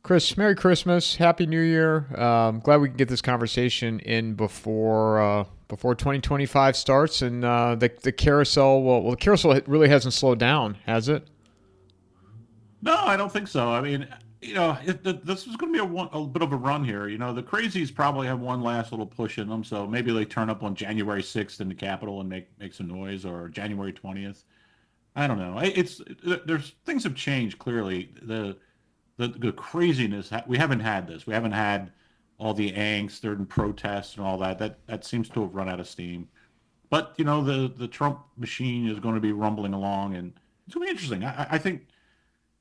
Chris, Merry Christmas, Happy New Year. Glad we can get this conversation in before 2025 starts, and the carousel. The carousel really hasn't slowed down, has it? No, I don't think so. I mean, this is going to be a bit of a run here. The crazies probably have one last little push in them, so maybe they turn up on January 6th in the Capitol and make some noise, or January 20th. I don't know. There's things have changed clearly. The craziness we haven't had this. We haven't had all the angst and protests and all that. That seems to have run out of steam. But the Trump machine is going to be rumbling along, and it's going to be interesting. I think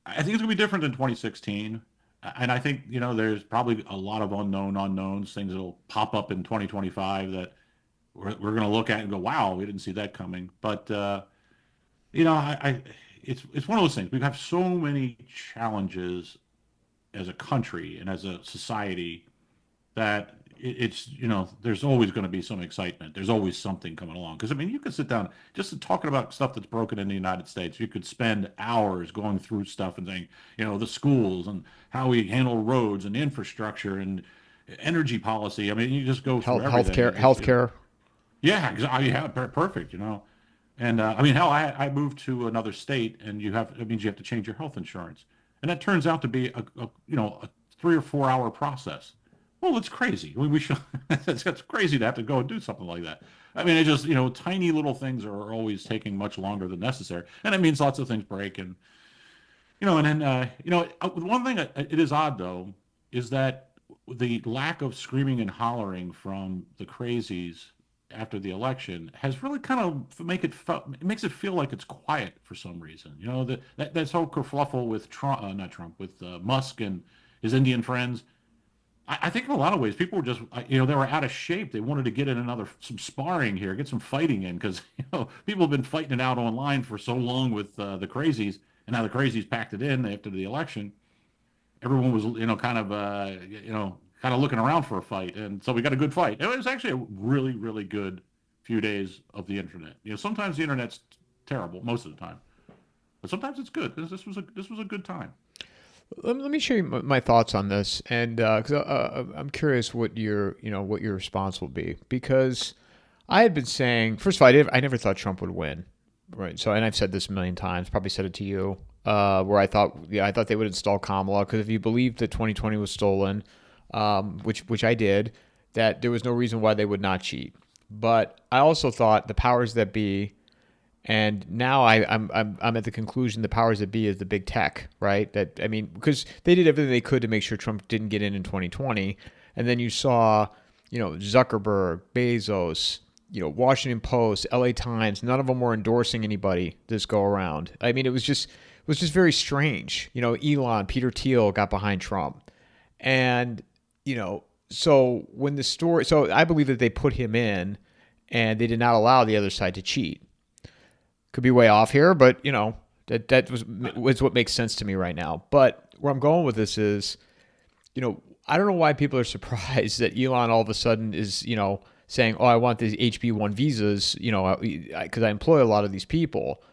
it's going to be different than 2016. And I think, there's probably a lot of unknown unknowns, things that'll pop up in 2025 that we're going to look at and go, wow, we didn't see that coming. But, it's one of those things. We have so many challenges as a country and as a society that there's always going to be some excitement. There's always something coming along. Because, I mean, you can sit down just talking about stuff that's broken in the United States. You could spend hours going through stuff and saying, the schools and how we handle roads and infrastructure and energy policy. I mean, you just go through everything. Healthcare. Yeah, exactly. Yeah, perfect, And I mean, hell, I moved to another state, and it means you have to change your health insurance, and that turns out to be a 3 or 4 hour process. Well, it's crazy. We should. It's crazy to have to go and do something like that. I mean, it just tiny little things are always taking much longer than necessary, and it means lots of things break. And and then one thing it is odd though is that the lack of screaming and hollering from the crazies after the election has really kind of it makes it feel like it's quiet for some reason. That's whole kerfluffle with Trump, not Trump, with Musk and his Indian friends. I think in a lot of ways people were just they were out of shape. They wanted to get in some sparring here, get some fighting in because people have been fighting it out online for so long with the crazies, and now the crazies packed it in after the election. Everyone was kind of looking around for a fight, and so we got a good fight. It was actually a really really good few days of the internet. Sometimes the internet's terrible most of the time, but sometimes it's good. This was a good time. Let me share my thoughts on this, and because I'm curious what what your response will be, because I had been saying, first of all, I never thought Trump would win, right? So, and I've said this a million times, probably said it to you, where I thought they would install Kamala, because if you believe that 2020 was stolen, which I did, that there was no reason why they would not cheat. But I also thought the powers that be, and now I'm at the conclusion the powers that be is the big tech, right? That, I mean, because they did everything they could to make sure Trump didn't get in 2020, and then you saw, Zuckerberg, Bezos, Washington Post, L.A. Times, none of them were endorsing anybody this go around. I mean, it was just very strange. Elon, Peter Thiel got behind Trump, and so I believe that they put him in, and they did not allow the other side to cheat. Could be way off here, but that was what makes sense to me right now. But where I'm going with this is, I don't know why people are surprised that Elon all of a sudden is, saying, "Oh, I want these HB1 visas," because I employ a lot of these people.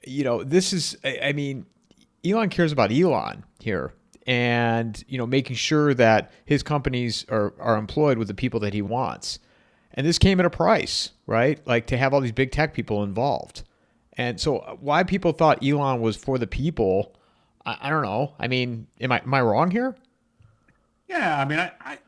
This is, I mean, Elon cares about Elon here, and making sure that his companies are employed with the people that he wants. And this came at a price, right? Like, to have all these big tech people involved. And so why people thought Elon was for the people, I don't know. I mean, am I wrong here? Yeah, I mean,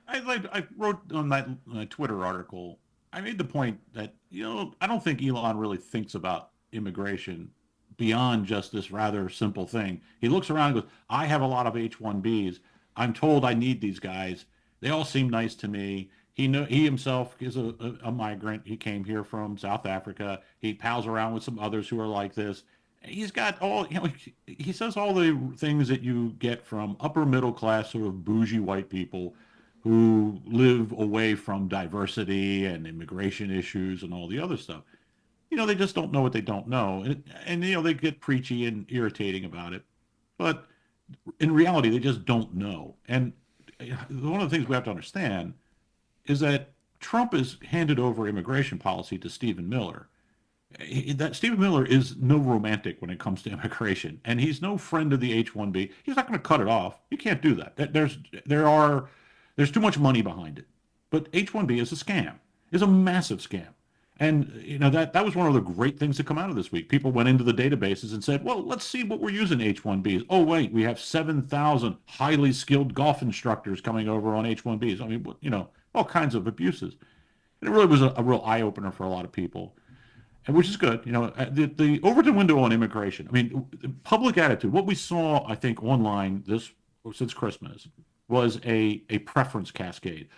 I wrote on that Twitter article. I made the point that I don't think Elon really thinks about immigration beyond just this rather simple thing. He looks around and goes, "I have a lot of H-1Bs. I'm told I need these guys. They all seem nice to me." He himself is a migrant. He came here from South Africa. He pals around with some others who are like this. He's got all, he says all the things that you get from upper middle class, sort of bougie white people who live away from diversity and immigration issues and all the other stuff. They just don't know what they don't know. And they get preachy and irritating about it. But in reality, they just don't know. And one of the things we have to understand is that Trump has handed over immigration policy to Stephen Miller. That Stephen Miller is no romantic when it comes to immigration, and he's no friend of the H-1B. He's not going to cut it off. You can't do that. There are there's too much money behind it. But H-1B is a scam. Is a massive scam. And that was one of the great things to come out of this week. People went into the databases and said, "Well, let's see what we're using H-1Bs." Oh, wait, we have 7,000 highly skilled golf instructors coming over on H-1Bs. I mean, all kinds of abuses. And it really was a real eye opener for a lot of people, and which is good. The Overton window on immigration. I mean, the public attitude. What we saw, I think, online this since Christmas was a preference cascade.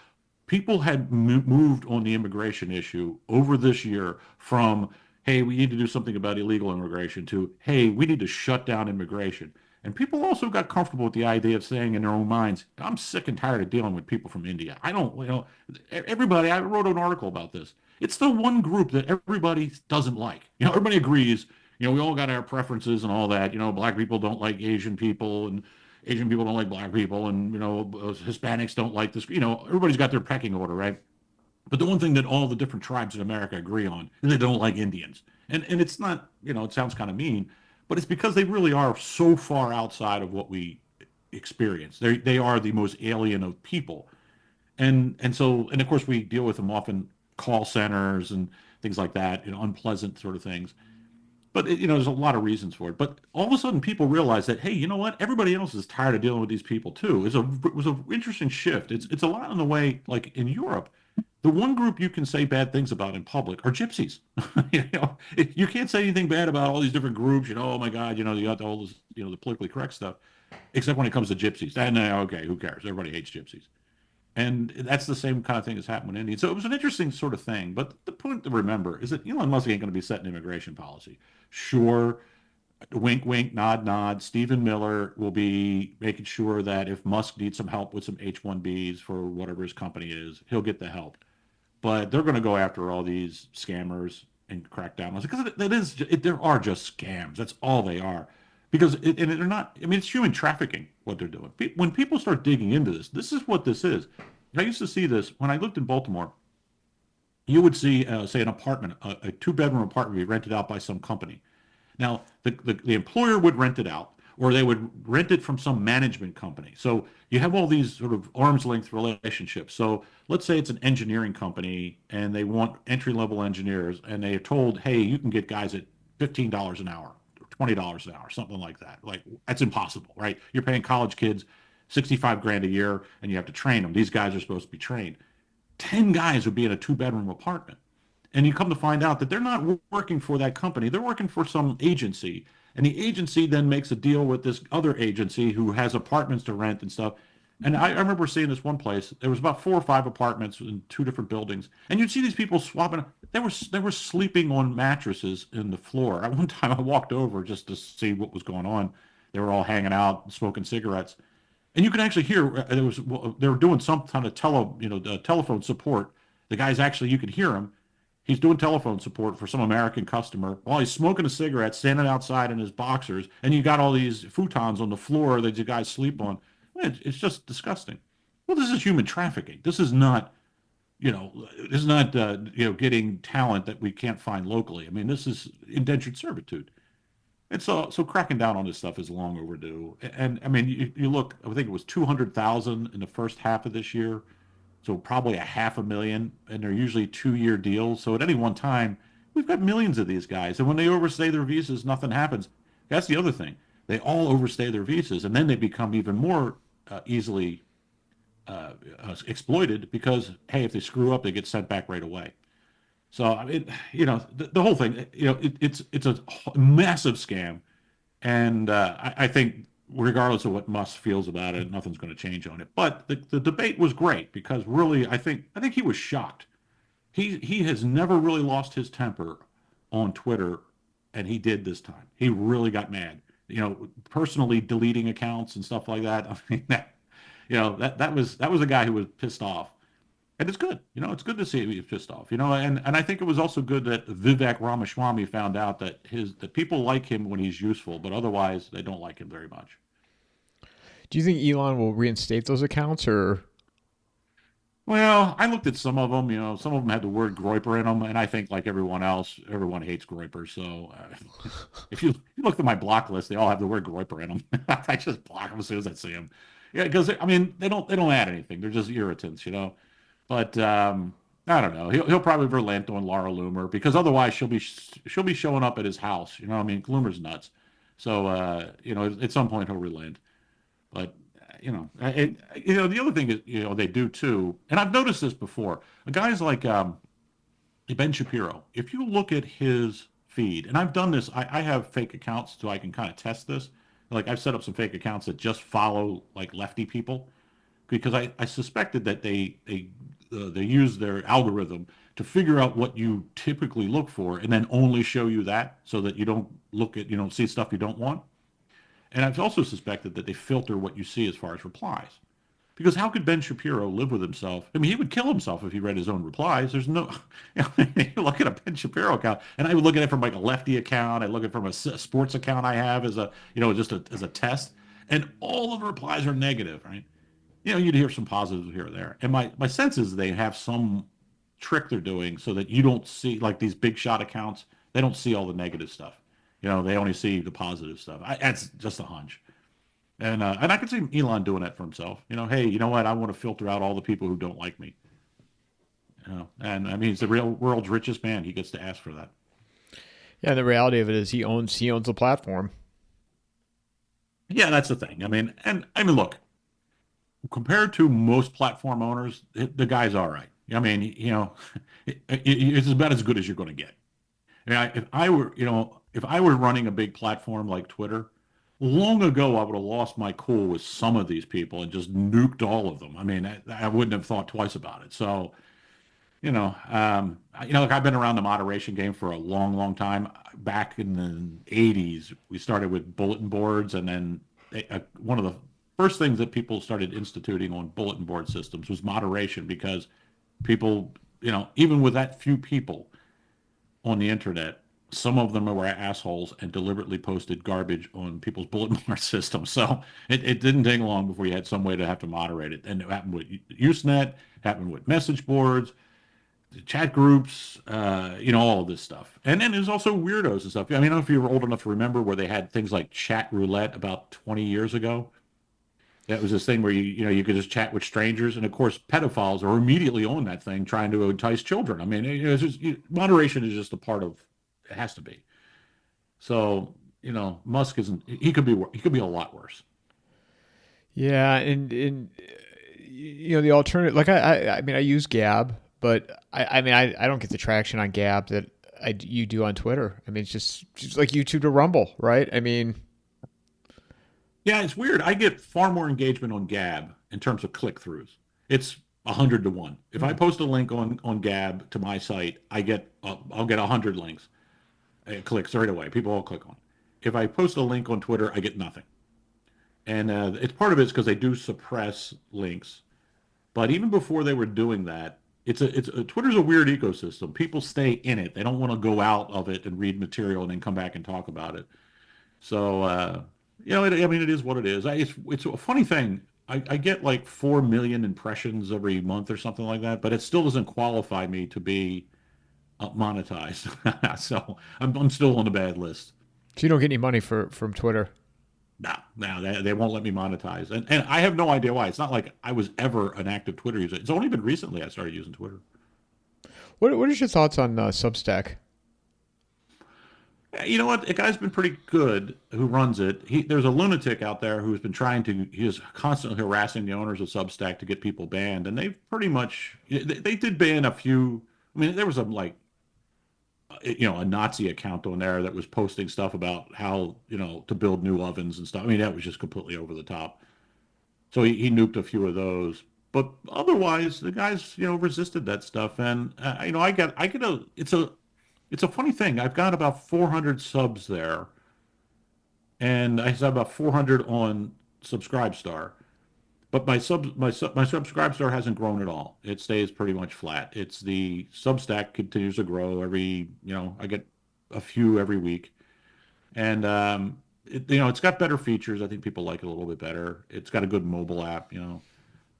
People had moved on the immigration issue over this year from, hey, we need to do something about illegal immigration to, hey, we need to shut down immigration. And people also got comfortable with the idea of saying in their own minds, I'm sick and tired of dealing with people from India. I don't, everybody, I wrote an article about this. It's the one group that everybody doesn't like. Everybody agrees, we all got our preferences and all that. Black people don't like Asian people, and Asian people don't like black people, and Hispanics don't like this. Everybody's got their pecking order, right? But the one thing that all the different tribes in America agree on is they don't like Indians, and it's not, it sounds kind of mean, but it's because they really are so far outside of what we experience. They are the most alien of people, and of course we deal with them often call centers and things like that, unpleasant sort of things. But there's a lot of reasons for it. But all of a sudden, people realize that, hey, you know what? Everybody else is tired of dealing with these people too. It was an interesting shift. It's a lot in the way, like in Europe, the one group you can say bad things about in public are gypsies. You can't say anything bad about all these different groups. Oh my God, you got all this, the politically correct stuff, except when it comes to gypsies. Then okay, who cares? Everybody hates gypsies. And that's the same kind of thing that's happened with Indians. So it was an interesting sort of thing. But the point to remember is that Elon Musk ain't going to be setting immigration policy. Sure, wink, wink, nod, nod. Stephen Miller will be making sure that if Musk needs some help with some H-1Bs for whatever his company is, he'll get the help. But they're going to go after all these scammers and crack down on it because there are just scams. That's all they are. Because and they're not. I mean, it's human trafficking what they're doing. When people start digging into this, this is what this is. I used to see this when I lived in Baltimore. You would see, say, an apartment, a two-bedroom apartment be rented out by some company. Now, the employer would rent it out, or they would rent it from some management company. So you have all these sort of arm's length relationships. So let's say it's an engineering company and they want entry level engineers, and they are told, hey, you can get guys at $15 an hour, or $20 an hour, something like that. Like, that's impossible, right? You're paying college kids 65 grand a year and you have to train them. These guys are supposed to be trained. 10 guys would be in a two-bedroom apartment. And you come to find out that they're not working for that company. They're working for some agency. And the agency then makes a deal with this other agency who has apartments to rent and stuff. And I remember seeing this one place. There was about 4 or 5 apartments in 2 different buildings, and you'd see these people swapping. They were sleeping on mattresses in the floor. At one time, I walked over just to see what was going on. They were all hanging out, smoking cigarettes, and you could actually hear they were doing some kind of telephone support. The guys actually, you could hear him. He's doing telephone support for some American customer while he's smoking a cigarette, standing outside in his boxers, and you got all these futons on the floor that you guys sleep on. It's just disgusting. Well, this is human trafficking. This is not getting talent that we can't find locally. I mean, this is indentured servitude. And so cracking down on this stuff is long overdue. And I mean, you look, I think it was 200,000 in the first half of this year. So probably a 500,000, and they're usually 2-year deals. So at any one time, we've got millions of these guys. And when they overstay their visas, nothing happens. That's the other thing. They all overstay their visas, and then they become even more easily exploited because, hey, if they screw up, they get sent back right away. So I mean, the whole thing, it's a massive scam, and I think regardless of what Musk feels about it, nothing's going to change on it. But the debate was great because really, I think he was shocked. He has never really lost his temper on Twitter, and he did this time. He really got mad. Personally deleting accounts and stuff like that. I mean, that was a guy who was pissed off. And it's good. It's good to see him pissed off. And I think it was also good that Vivek Ramaswamy found out that people like him when he's useful, but otherwise they don't like him very much. Do you think Elon will reinstate those accounts or? Well, I looked at some of them. Some of them had the word Groiper in them, and I think like everyone else, everyone hates Groiper. So if you look at my block list, they all have the word Groiper in them. I just block them as soon as I see them. Yeah, because I mean they don't add anything. They're just irritants. But I don't know. He'll probably relent on Laura Loomer because otherwise she'll be showing up at his house. I mean, Loomer's nuts. So at some point he'll relent. But the other thing is they do too, and I've noticed this before. Guys like Ben Shapiro. If you look at his feed, and I've done this, I have fake accounts so I can kind of test this. Like I've set up some fake accounts that just follow like lefty people because I suspected that they use their algorithm to figure out what you typically look for and then only show you that so that you don't see stuff you don't want. And I've also suspected that they filter what you see as far as replies. Because how could Ben Shapiro live with himself? I mean, he would kill himself if he read his own replies. There's no, you look at a Ben Shapiro account, and I would look at it from like a lefty account. I look at it from a sports account I have as as a test, and all of the replies are negative, right? You'd hear some positives here or there. And my sense is they have some trick they're doing so that you don't see like these big shot accounts. They don't see all the negative stuff. They only see the positive stuff. That's just a hunch. And I could see Elon doing that for himself. Hey, you know what? I want to filter out all the people who don't like me. And I mean, he's the real world's richest man. He gets to ask for that. Yeah, the reality of it is he owns the platform. Yeah, that's the thing. I mean, look, compared to most platform owners, the guy's all right. I mean, it's about as good as you're going to get. I mean, if I were running a big platform like Twitter, long ago I would have lost my cool with some of these people and just nuked all of them. I mean, I wouldn't have thought twice about it. So, like I've been around the moderation game for a long, long time. Back in the '80s, we started with bulletin boards, and then one of the first things that people started instituting on bulletin board systems was moderation because people, even with that few people on the internet, some of them were assholes and deliberately posted garbage on people's bulletin board systems. So it didn't take long before you had some way to have to moderate it. And it happened with Usenet, happened with message boards, chat groups, all of this stuff. And then there's also weirdos and stuff. I mean, I don't know if you were old enough to remember where they had things like chat roulette about 20 years ago. That was this thing where you could just chat with strangers, and of course, pedophiles are immediately on that thing trying to entice children. I mean, it's just, moderation is just a part of it has to be. So Musk isn't. He could be a lot worse. Yeah, and the alternative, like I mean, I use Gab, but I don't get the traction on Gab that you do on Twitter. I mean, it's just like YouTube to Rumble, right? I mean, Yeah, it's weird. I get far more engagement on Gab in terms of click throughs. It's 100 to 1. If I post a link on Gab to my site, I'll get 100 links, clicks right away. People all click on. If I post a link on Twitter, I get nothing. And it's part of it's because they do suppress links. But even before they were doing that, Twitter's a weird ecosystem. People stay in it. They don't want to go out of it and read material and then come back and talk about it. So I mean, it is what it is. It's a funny thing. I get like 4 million impressions every month or something like that, but it still doesn't qualify me to be monetized. So I'm still on the bad list. so you don't get any money from Twitter. No, they won't let me monetize, and I have no idea why. It's not like I was ever an active Twitter user. It's only been recently I started using Twitter. What is your thoughts on Substack? You know what? The guy's been pretty good who runs it. There's a lunatic out there who's been he is constantly harassing the owners of Substack to get people banned. And they've pretty much, they did ban a few. I mean, there was a Nazi account on there that was posting stuff about how, to build new ovens and stuff. I mean, that was just completely over the top. So he nuked a few of those. But otherwise, the guys, resisted that stuff. And, it's a funny thing. I've got about 400 subs there, and I have about 400 on Subscribestar. But my Subscribestar hasn't grown at all. It stays pretty much flat. It's the Substack continues to grow I get a few every week, and it's got better features. I think people like it a little bit better. It's got a good mobile app.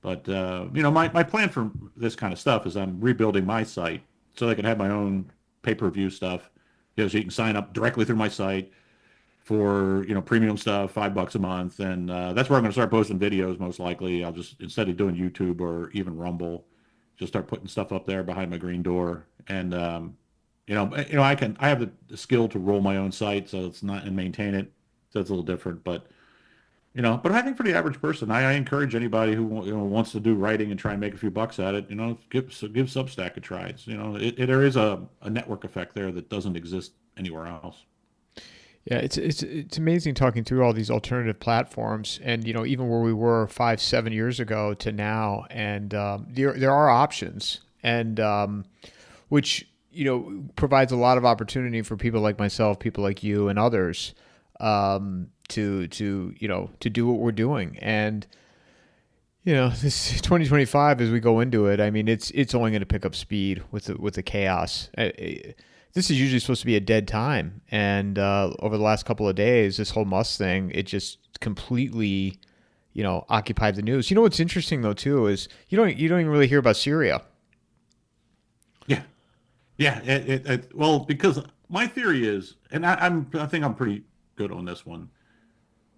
But my plan for this kind of stuff is I'm rebuilding my site so I can have my own pay-per-view stuff. So you can sign up directly through my site for premium stuff, $5 a month, and that's where I'm going to start posting videos. Most likely, I'll just instead of doing YouTube or even Rumble, just start putting stuff up there behind my green door. And I have the skill to roll my own site, so it's not and maintain it, so it's a little different. But I think for the average person, I encourage anybody who wants to do writing and try and make a few bucks at it. Give Substack a try. There is a network effect there that doesn't exist anywhere else. Yeah, it's amazing talking through all these alternative platforms, and even where we were 5-7 years ago to now, and there are options, and which provides a lot of opportunity for people like myself, people like you, and others to do what we're doing. And this 2025, as we go into it, I mean, it's only going to pick up speed with the chaos. This is usually supposed to be a dead time, and over the last couple of days, this whole Musk thing, it just completely occupied the news. What's interesting though too is you don't even really hear about Syria. Yeah, yeah. Well, because my theory is, and I think I'm pretty good on this one.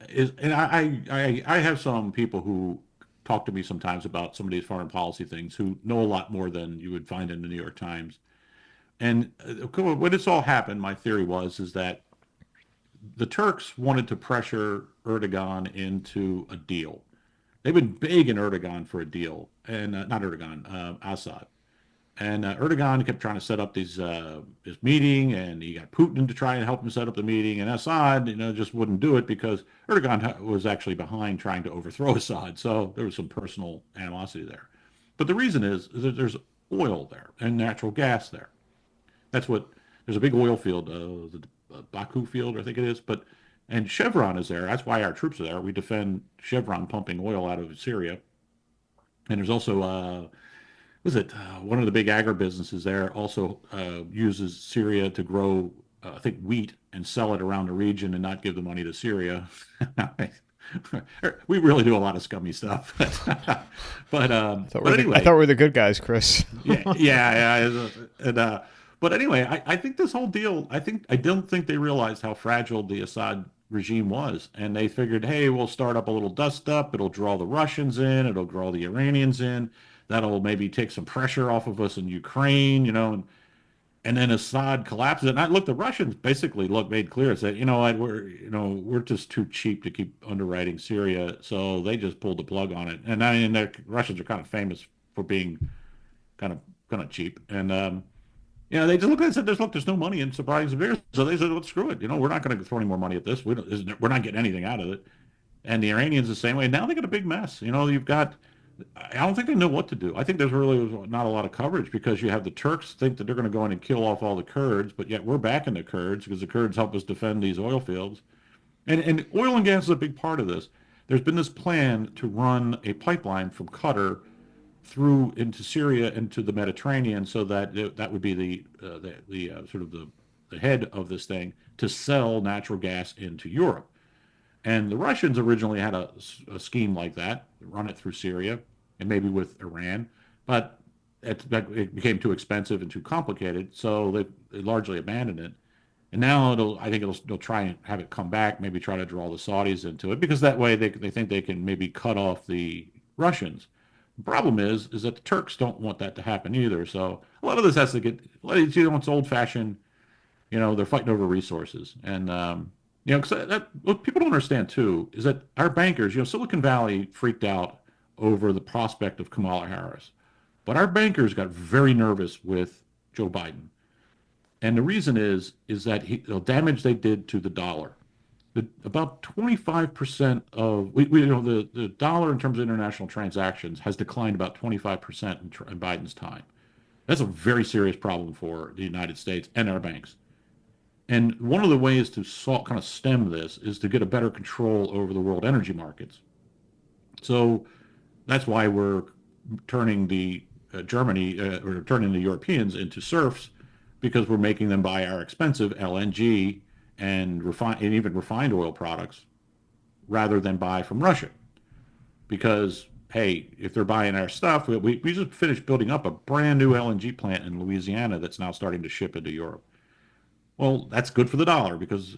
And I have some people who talk to me sometimes about some of these foreign policy things who know a lot more than you would find in the New York Times. And when this all happened, my theory is that the Turks wanted to pressure Erdogan into a deal. They've been begging Erdogan for a deal, and not Erdogan, Assad. And Erdogan kept trying to set up this meeting, and he got Putin to try and help him set up the meeting. And Assad, just wouldn't do it because Erdogan was actually behind trying to overthrow Assad. So there was some personal animosity there. But the reason is that there's oil there and natural gas there. There's a big oil field, the Baku field, I think it is. And Chevron is there. That's why our troops are there. We defend Chevron pumping oil out of Syria. And there's also one of the big agribusinesses there also uses Syria to grow, I think, wheat and sell it around the region and not give the money to Syria. We really do a lot of scummy stuff. But anyway, I thought we were the good guys, Chris. yeah. But anyway, I think this whole deal, I don't think they realized how fragile the Assad regime was. And they figured, hey, we'll start up a little dust up. It'll draw the Russians in. It'll draw the Iranians in. That'll maybe take some pressure off of us in Ukraine, and then Assad collapses. And the Russians basically made clear, said, what, we're just too cheap to keep underwriting Syria. So they just pulled the plug on it. And I mean, the Russians are kind of famous for being kind of cheap. And they just looked at it and said, there's no money in supplying Severe. So they said, well, screw it. We're not going to throw any more money at this. We're not getting anything out of it. And the Iranians the same way. Now they got a big mess. I don't think they know what to do. I think there's really not a lot of coverage because you have the Turks think that they're going to go in and kill off all the Kurds, but yet we're backing the Kurds because the Kurds help us defend these oil fields. And oil and gas is a big part of this. There's been this plan to run a pipeline from Qatar through into Syria into the Mediterranean, so that would be the sort of the head of this thing to sell natural gas into Europe. And the Russians originally had a scheme like that, run it through Syria and maybe with Iran, but it became too expensive and too complicated, so they largely abandoned it. And now they'll try and have it come back, maybe try to draw the Saudis into it, because that way they think they can maybe cut off the Russians. The problem is that the Turks don't want that to happen either. So a lot of this has to it's old-fashioned, they're fighting over resources. And because what people don't understand too is that our bankers, Silicon Valley freaked out over the prospect of Kamala Harris, but our bankers got very nervous with Joe Biden, and the reason is that the damage they did to the dollar. About 25% of the dollar in terms of international transactions has declined about 25% in Biden's time. That's a very serious problem for the United States and our banks. And one of the ways to kind of stem this is to get a better control over the world energy markets. So that's why we're turning the or turning the Europeans into serfs, because we're making them buy our expensive LNG and even refined oil products rather than buy from Russia. Because hey, if they're buying our stuff, we just finished building up a brand new LNG plant in Louisiana that's now starting to ship into Europe. Well, that's good for the dollar because,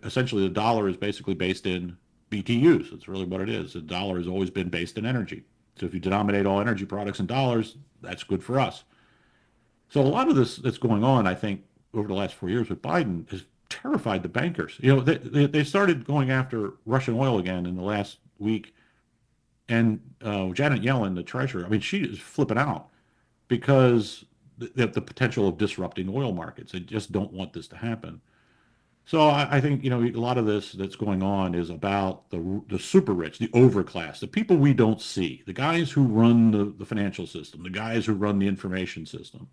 essentially the dollar is basically based in BTUs. It's really what it is. The dollar has always been based in energy. So if you denominate all energy products in dollars, that's good for us. So a lot of this that's going on, I think, over the last 4 years with Biden has terrified the bankers. They started going after Russian oil again in the last week. And Janet Yellen, the treasurer, I mean, she is flipping out because the potential of disrupting oil markets. They just don't want this to happen. So I think a lot of this that's going on is about the super rich, the overclass, the people we don't see, the guys who run the financial system, the guys who run the information system,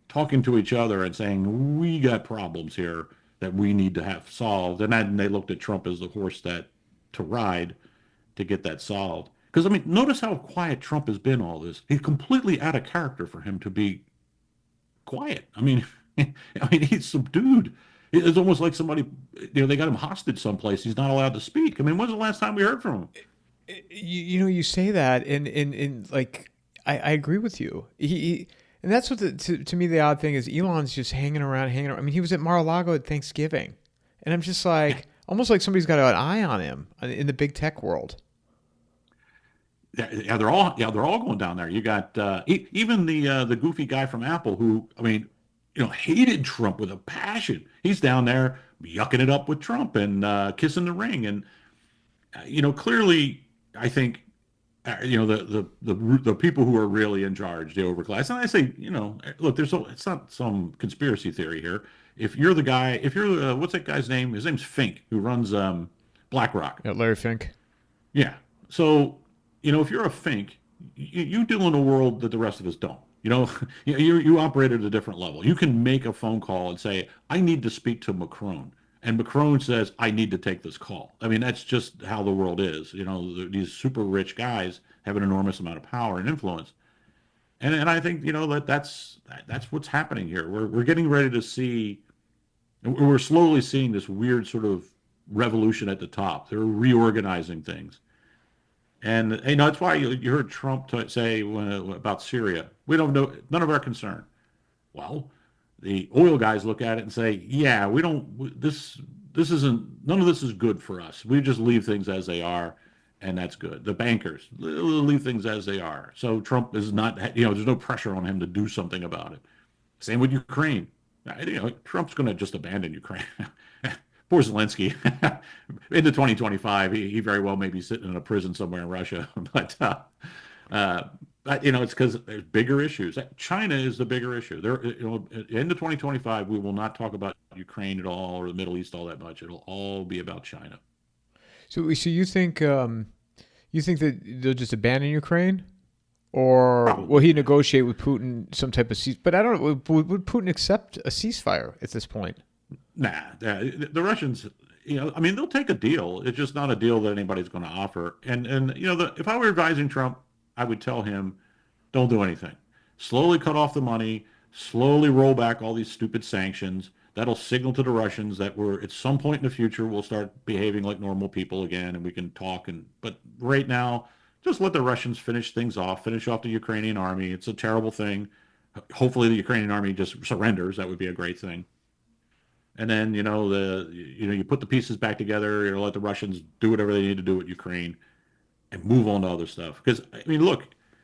talking to each other and saying we got problems here that we need to have solved. And then they looked at Trump as the horse that to ride to get that solved. Because I mean, notice how quiet Trump has been all this. He's completely out of character for him to be quiet. I mean, he's subdued. It's almost like somebody, they got him hostage someplace. He's not allowed to speak. I mean, when's the last time we heard from him? You say that, and like I agree with you. And that's what to me the odd thing is. Elon's just hanging around, hanging around. I mean, he was at Mar-a-Lago at Thanksgiving, and I'm just like almost like somebody's got an eye on him in the big tech world. Yeah, they're all going down there. You got even the goofy guy from Apple who, I mean, hated Trump with a passion. He's down there yucking it up with Trump and kissing the ring. And clearly, I think the people who are really in charge, the overclass. And I say, look, it's not some conspiracy theory here. If you're the guy, if you're what's that guy's name? His name's Fink, who runs BlackRock. Yeah, Larry Fink. Yeah. So, if you're a Fink, you deal in a world that the rest of us don't. You operate at a different level. You can make a phone call and say, I need to speak to Macron. And Macron says, I need to take this call. I mean, that's just how the world is. These super rich guys have an enormous amount of power and influence. And I think, that's what's happening here. We're getting ready to see, we're slowly seeing this weird sort of revolution at the top. They're reorganizing things. And that's why you heard Trump say about Syria, we don't know, none of our concern. Well, the oil guys look at it and say, yeah, we don't, this isn't, none of this is good for us. We just leave things as they are, and that's good. The bankers leave things as they are. So Trump is not, there's no pressure on him to do something about it. Same with Ukraine. Trump's going to just abandon Ukraine. Poor Zelensky. Into 2025, he very well may be sitting in a prison somewhere in Russia. But it's because there's bigger issues. China is the bigger issue. Into 2025, we will not talk about Ukraine at all or the Middle East all that much. It'll all be about China. So you think that they'll just abandon Ukraine, or Probably. will he negotiate with Putin some type of cease? But I don't know. Would Putin accept a ceasefire at this point? Nah, the Russians, I mean, they'll take a deal. It's just not a deal that anybody's going to offer. And if I were advising Trump, I would tell him, don't do anything. Slowly cut off the money, slowly roll back all these stupid sanctions. That'll signal to the Russians that we're at some point in the future we'll start behaving like normal people again, and we can talk. But right now, just let the Russians finish things off, finish off the Ukrainian army. It's a terrible thing. Hopefully, the Ukrainian army just surrenders. That would be a great thing. And then you put the pieces back together. Let the Russians do whatever they need to do with Ukraine, and move on to other stuff. Because I mean, look,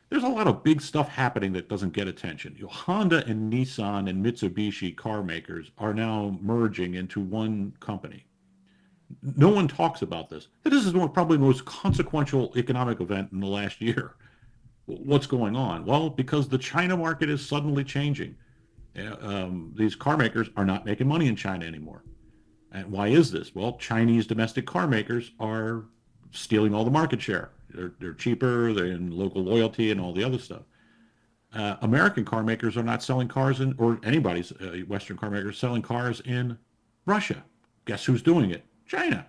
there's a lot of big stuff happening that doesn't get attention. Honda and Nissan and Mitsubishi car makers are now merging into one company. No one talks about this. This is probably the most consequential economic event in the last year. What's going on? Well, because the China market is suddenly changing. These car makers are not making money in China anymore. And why is this? Well, Chinese domestic car makers are stealing all the market share. They're cheaper, they're in local loyalty and all the other stuff. American car makers are not selling cars or anybody's Western car makers selling cars in Russia. Guess who's doing it? China.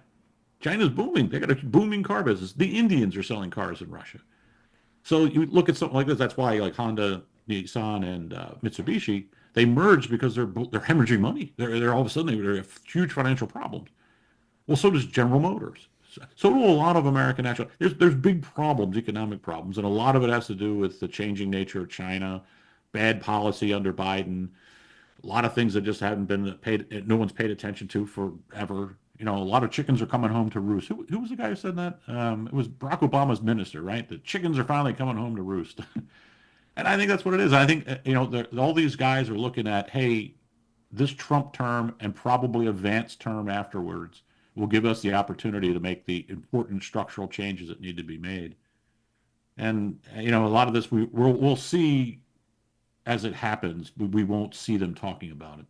China's booming. They got a booming car business. The Indians are selling cars in Russia. So you look at something like this. That's why like Honda, Nissan, and Mitsubishi, they merged because they're hemorrhaging money. They're all of a sudden they have huge financial problems. Well, so does General Motors. So do a lot of American national. There's big problems, economic problems, and a lot of it has to do with the changing nature of China, bad policy under Biden, a lot of things that just haven't been paid, no one's paid attention to forever. A lot of chickens are coming home to roost. Who was the guy who said that? It was Barack Obama's minister, right? The chickens are finally coming home to roost. And I think that's what it is. I think, all these guys are looking at, hey, this Trump term and probably a Vance term afterwards will give us the opportunity to make the important structural changes that need to be made. And, a lot of this we'll see as it happens, but we won't see them talking about it.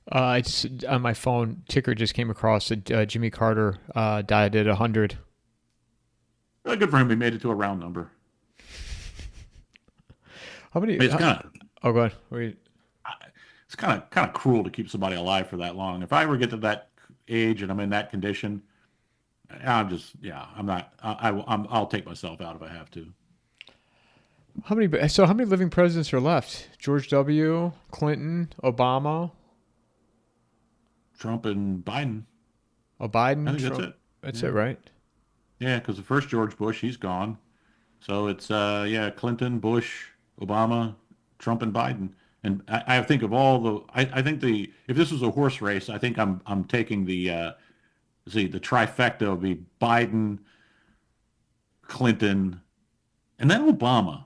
I just, on my phone, ticker just came across that Jimmy Carter died at 100. Well, good for him. He made it to a round number. How many? I mean, it's kind of Oh, go ahead. Wait. it's kind of cruel to keep somebody alive for that long. If I ever get to that age and I'm in that condition, I'm just I'm not. I'll take myself out if I have to. How many living presidents are left? George W., Clinton, Obama, Trump and Biden. Biden. I think Trump. that's it. That's Yeah, it, right? yeah. Because the first George Bush, he's gone. So it's Clinton, Bush, Obama, Trump, and Biden. And I think of all the, I think if this was a horse race, I think I'm taking the trifecta would be Biden, Clinton, and then Obama.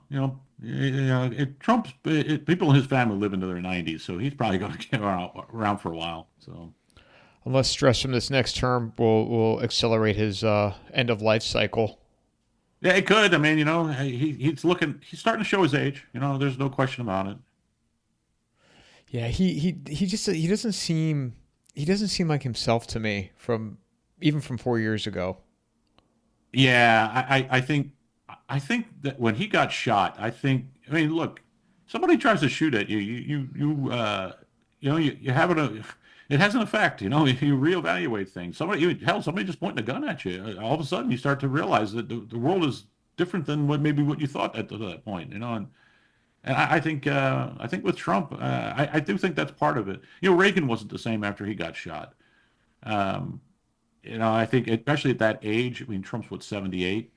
Trump's people in his family live into their 90s, so he's probably going to get around for a while. So Unless stress from this next term will accelerate his end of life cycle. yeah, it could. I mean, he's starting to show his age. There's no question about it. Yeah, he just he doesn't seem like himself to me even from 4 years ago. Yeah, I think that when he got shot, I mean, look, somebody tries to shoot at you, you have it has an effect. You reevaluate things. Somebody just pointing a gun at you. All of a sudden, you start to realize that the world is different than what you thought at that point. And I think with Trump, I do think that's part of it. Reagan wasn't the same after he got shot. Um, I think especially at that age. I mean, Trump's what 78.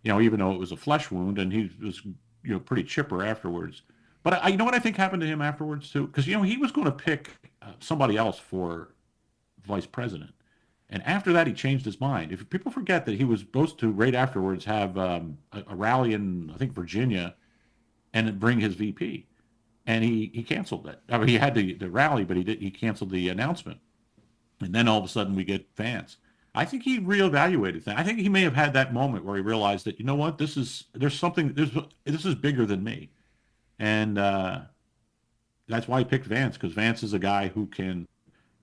Even though it was a flesh wound, and he was pretty chipper afterwards. But you know what I think happened to him afterwards too, because he was going to pick somebody else for vice president, and after that he changed his mind. If people forget that he was supposed to right afterwards have a rally in I think Virginia, and then bring his VP, and he canceled that. I mean, he had the rally, but he canceled the announcement, and then all of a sudden we get Vance. I think he reevaluated that. I think he may have had that moment where he realized that what, this is bigger than me, and that's why he picked Vance, because Vance is a guy who can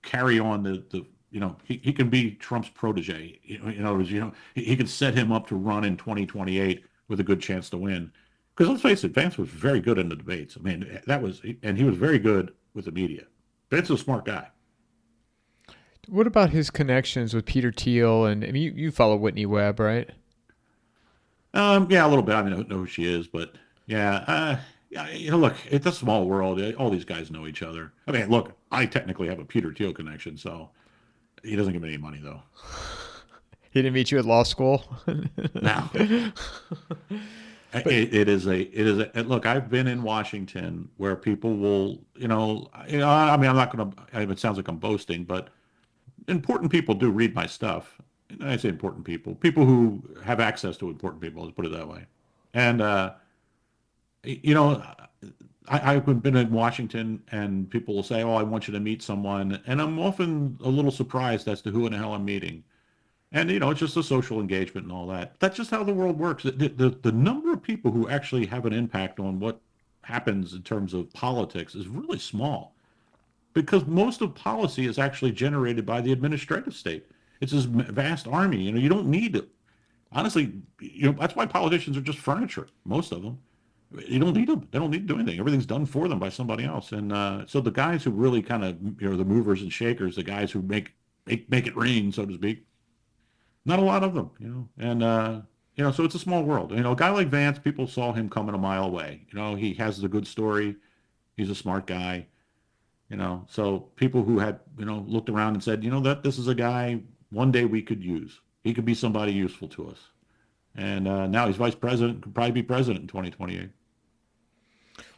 carry on he can be Trump's protege. He can set him up to run in 2028 with a good chance to win. Because let's face it, Vance was very good in the debates. I mean, and he was very good with the media. Vance is a smart guy. What about his connections with Peter Thiel and I mean, you follow Whitney Webb, right? Yeah, a little bit. I mean, I don't know who she is, but yeah, yeah. Look, it's a small world. All these guys know each other. I mean, look, I technically have a Peter Thiel connection, so he doesn't give me any money though. He didn't meet you at law school. Now, look. I've been in Washington where people will, I mean, I'm not going to. It sounds like I'm boasting, but important people do read my stuff. I say important people who have access to important people. Let's put it that way. And you know, I've been in Washington, and people will say, "Oh, I want you to meet someone," and I'm often a little surprised as to who in the hell I'm meeting. And it's just a social engagement and all that. That's just how the world works. The number of people who actually have an impact on what happens in terms of politics is really small, because most of policy is actually generated by the administrative state. It's this vast army. You don't need it. Honestly, that's why politicians are just furniture. Most of them. You don't need them. They don't need to do anything. Everything's done for them by somebody else. And so the guys who really kind of, the movers and shakers, the guys who make it rain, so to speak, not a lot of them. And so it's a small world. A guy like Vance, people saw him coming a mile away. He has the good story. He's a smart guy. So people who had, looked around and said, that this is a guy one day we could use. He could be somebody useful to us. And now he's vice president, could probably be president in 2028.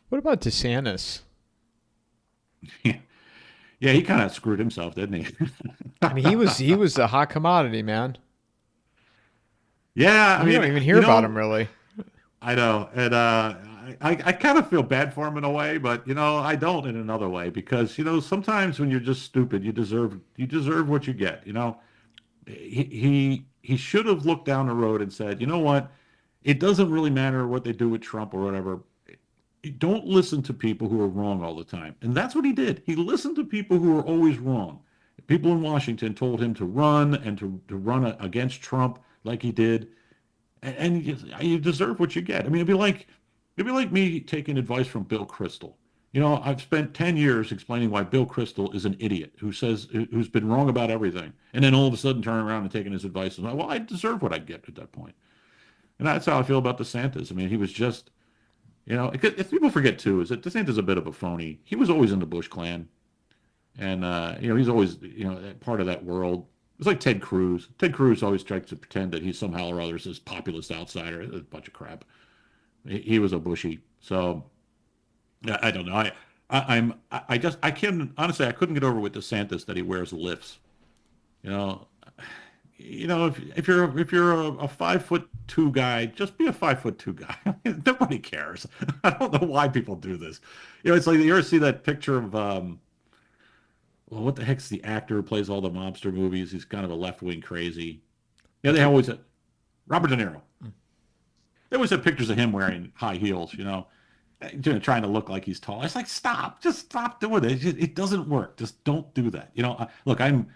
What about DeSantis? Yeah, he kind of screwed himself, didn't he? I mean, he was a hot commodity, man. Yeah, I You don't mean, even hear about him really. I know, and I kind of feel bad for him in a way, but I don't in another way because sometimes when you're just stupid, you deserve what you get. He should have looked down the road and said, you know what, it doesn't really matter what they do with Trump or whatever. Don't listen to people who are wrong all the time, and that's what he did. He listened to people who are always wrong. People in Washington told him to run and to run against Trump like he did, and you deserve what you get. I mean, it'd be like me taking advice from Bill Kristol. I've spent 10 years explaining why Bill Kristol is an idiot who's been wrong about everything, and then all of a sudden turning around and taking his advice and well, I deserve what I get at that point. And that's how I feel about DeSantis. I mean, he was just, if people forget too, is that DeSantis is a bit of a phony. He was always in the Bush clan, and he's always part of that world. It's like Ted Cruz. Ted Cruz always tries to pretend that he's somehow or other this populist outsider. It's a bunch of crap. He was a Bushy. So I don't know. I can't honestly. I couldn't get over with DeSantis that he wears lifts. You know, if you're a 5'2" guy, just be a 5'2" guy. Nobody cares. I don't know why people do this. It's like you ever see that picture of well, what the heck's the actor who plays all the mobster movies? He's kind of a left-wing crazy. Yeah, they always Robert De Niro. They always have pictures of him wearing high heels, trying to look like he's tall. It's like, stop, just stop doing it. It doesn't work. Just don't do that. Look, I'm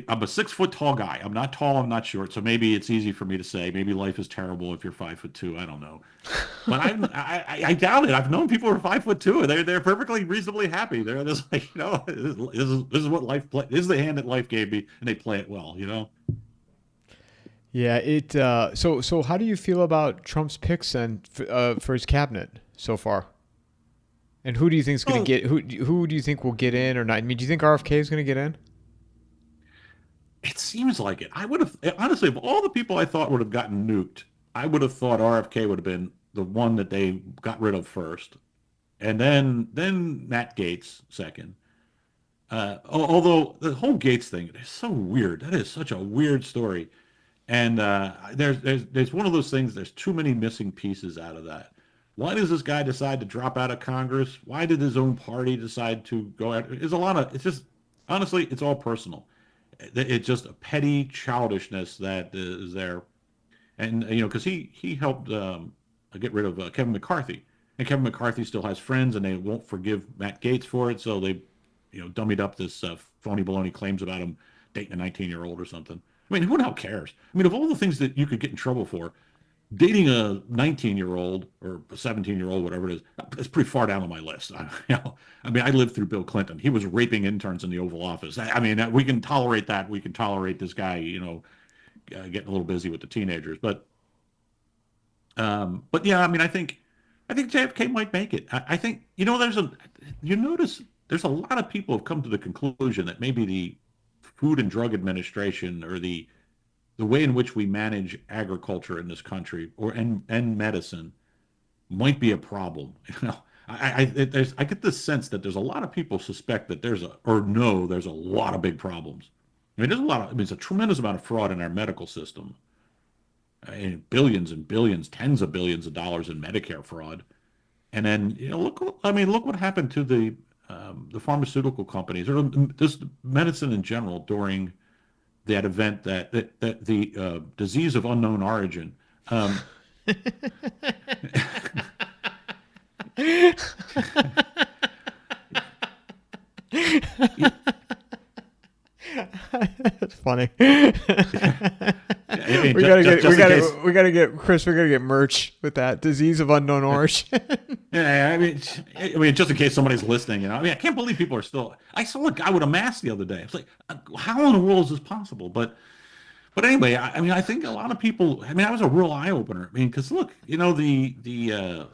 a 6 foot tall guy. I'm not tall. I'm not short. So maybe it's easy for me to say. Maybe life is terrible if you're 5'2". I don't know, but I doubt it. I've known people who are 5'2", and they're perfectly reasonably happy. They're just like, this is what life play. This is the hand that life gave me, and they play it well. Yeah, so how do you feel about Trump's picks then for his cabinet so far? And who do you think is going to get who do you think will get in or not? I mean, do you think RFK is going to get in? It seems like it. I would have honestly, of all the people I thought would have gotten nuked, I would have thought RFK would have been the one that they got rid of first, and then Matt Gaetz second. Although the whole Gates thing is so weird. That is such a weird story. And there's one of those things. There's too many missing pieces out of that. Why does this guy decide to drop out of Congress? Why did his own party decide to go out? There's a lot of. It's just honestly, it's all personal. It's just a petty childishness that is there, and because he helped get rid of Kevin McCarthy, and Kevin McCarthy still has friends, and they won't forgive Matt Gaetz for it, so they dummied up this phony baloney claims about him dating a 19-year-old or something. I mean, who the hell cares? I mean, of all the things that you could get in trouble for, dating a 19-year-old or a 17-year-old, whatever it is, it's pretty far down on my list. I mean, I lived through Bill Clinton. He was raping interns in the Oval Office. I mean, we can tolerate that. We can tolerate this guy, getting a little busy with the teenagers. But yeah, I mean, I think JFK might make it. I think you notice there's a lot of people have come to the conclusion that maybe the Food and Drug Administration or the way in which we manage agriculture in this country and medicine might be a problem. I get this sense that there's a lot of people suspect that there's a lot of big problems. I mean, there's a tremendous amount of fraud in our medical system. I mean, billions and billions, tens of billions of dollars in Medicare fraud. And then, look what happened to the pharmaceutical companies or just medicine in general during that event that the disease of unknown origin. That's funny. I mean, we gotta get Chris. We gotta get merch with that disease of unknown origin. Yeah, I mean, just in case somebody's listening, I mean, I can't believe people are still. I saw a guy with a mask the other day. It's like, how in the world is this possible? But anyway, I mean, I think a lot of people. I mean, that was a real eye opener. I mean, because look, the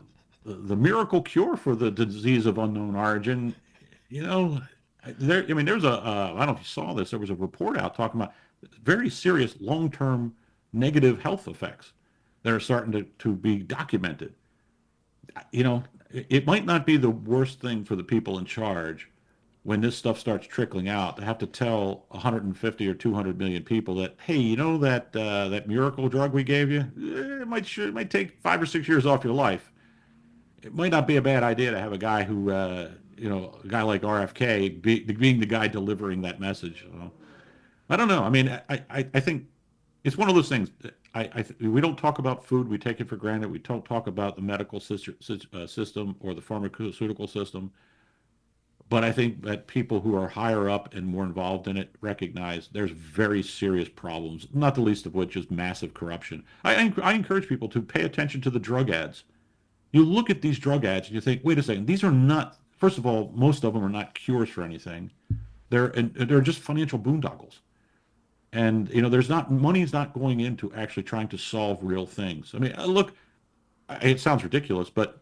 miracle cure for the disease of unknown origin, I mean, there's I don't know if you saw this. There was a report out talking about very serious long-term negative health effects that are starting to be documented. You know, it might not be the worst thing for the people in charge when this stuff starts trickling out to have to tell 150 or 200 million people that, hey, you know that miracle drug we gave you, it might take 5 or 6 years off your life. It might not be a bad idea to have a guy who, a guy like RFK being the guy delivering that message. I don't know. I mean, I think it's one of those things. We don't talk about food. We take it for granted. We don't talk about the medical system or the pharmaceutical system. But I think that people who are higher up and more involved in it recognize there's very serious problems, not the least of which is massive corruption. I encourage people to pay attention to the drug ads. You look at these drug ads and you think, wait a second, these are not, first of all, most of them are not cures for anything. They're just financial boondoggles. And there's not money's not going into actually trying to solve real things. I mean, look, it sounds ridiculous, but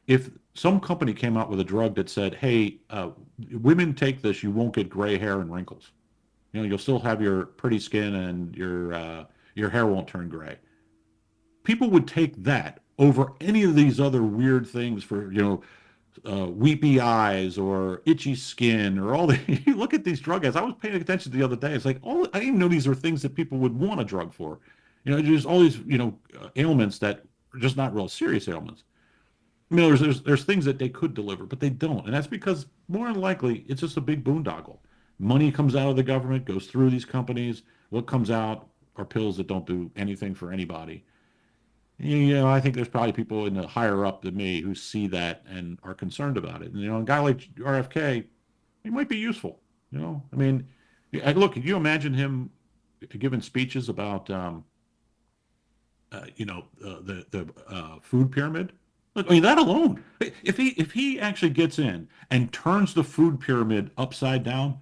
if some company came out with a drug that said, "Hey, women take this, you won't get gray hair and wrinkles. You'll still have your pretty skin and your hair won't turn gray." People would take that over any of these other weird things for weepy eyes or itchy skin or all the. You look at these drug ads. I was paying attention the other day. It's like I didn't even know these are things that people would want a drug for. There's all these ailments that are just not real serious ailments. I mean, there's things that they could deliver, but they don't, and that's because more than likely it's just a big boondoggle. Money comes out of the government, goes through these companies. What comes out are pills that don't do anything for anybody. I think there's probably people in the higher up than me who see that and are concerned about it. And a guy like RFK, he might be useful. I mean, look, can you imagine him giving speeches about the food pyramid? Look, I mean, that alone, if he actually gets in and turns the food pyramid upside down,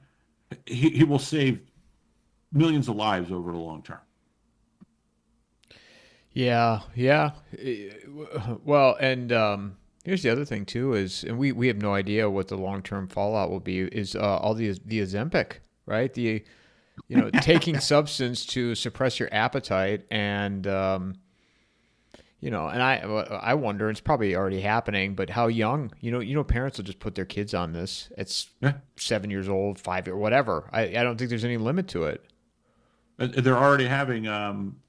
he will save millions of lives over the long term. Yeah, yeah. Well, and here's the other thing too is, and we have no idea what the long term fallout will be. Is all the Ozempic, right? Taking substance to suppress your appetite, and and I wonder, it's probably already happening, but how young, parents will just put their kids on this. It's Yeah. 7 years old, 5 year, whatever. I don't think there's any limit to it. They're already having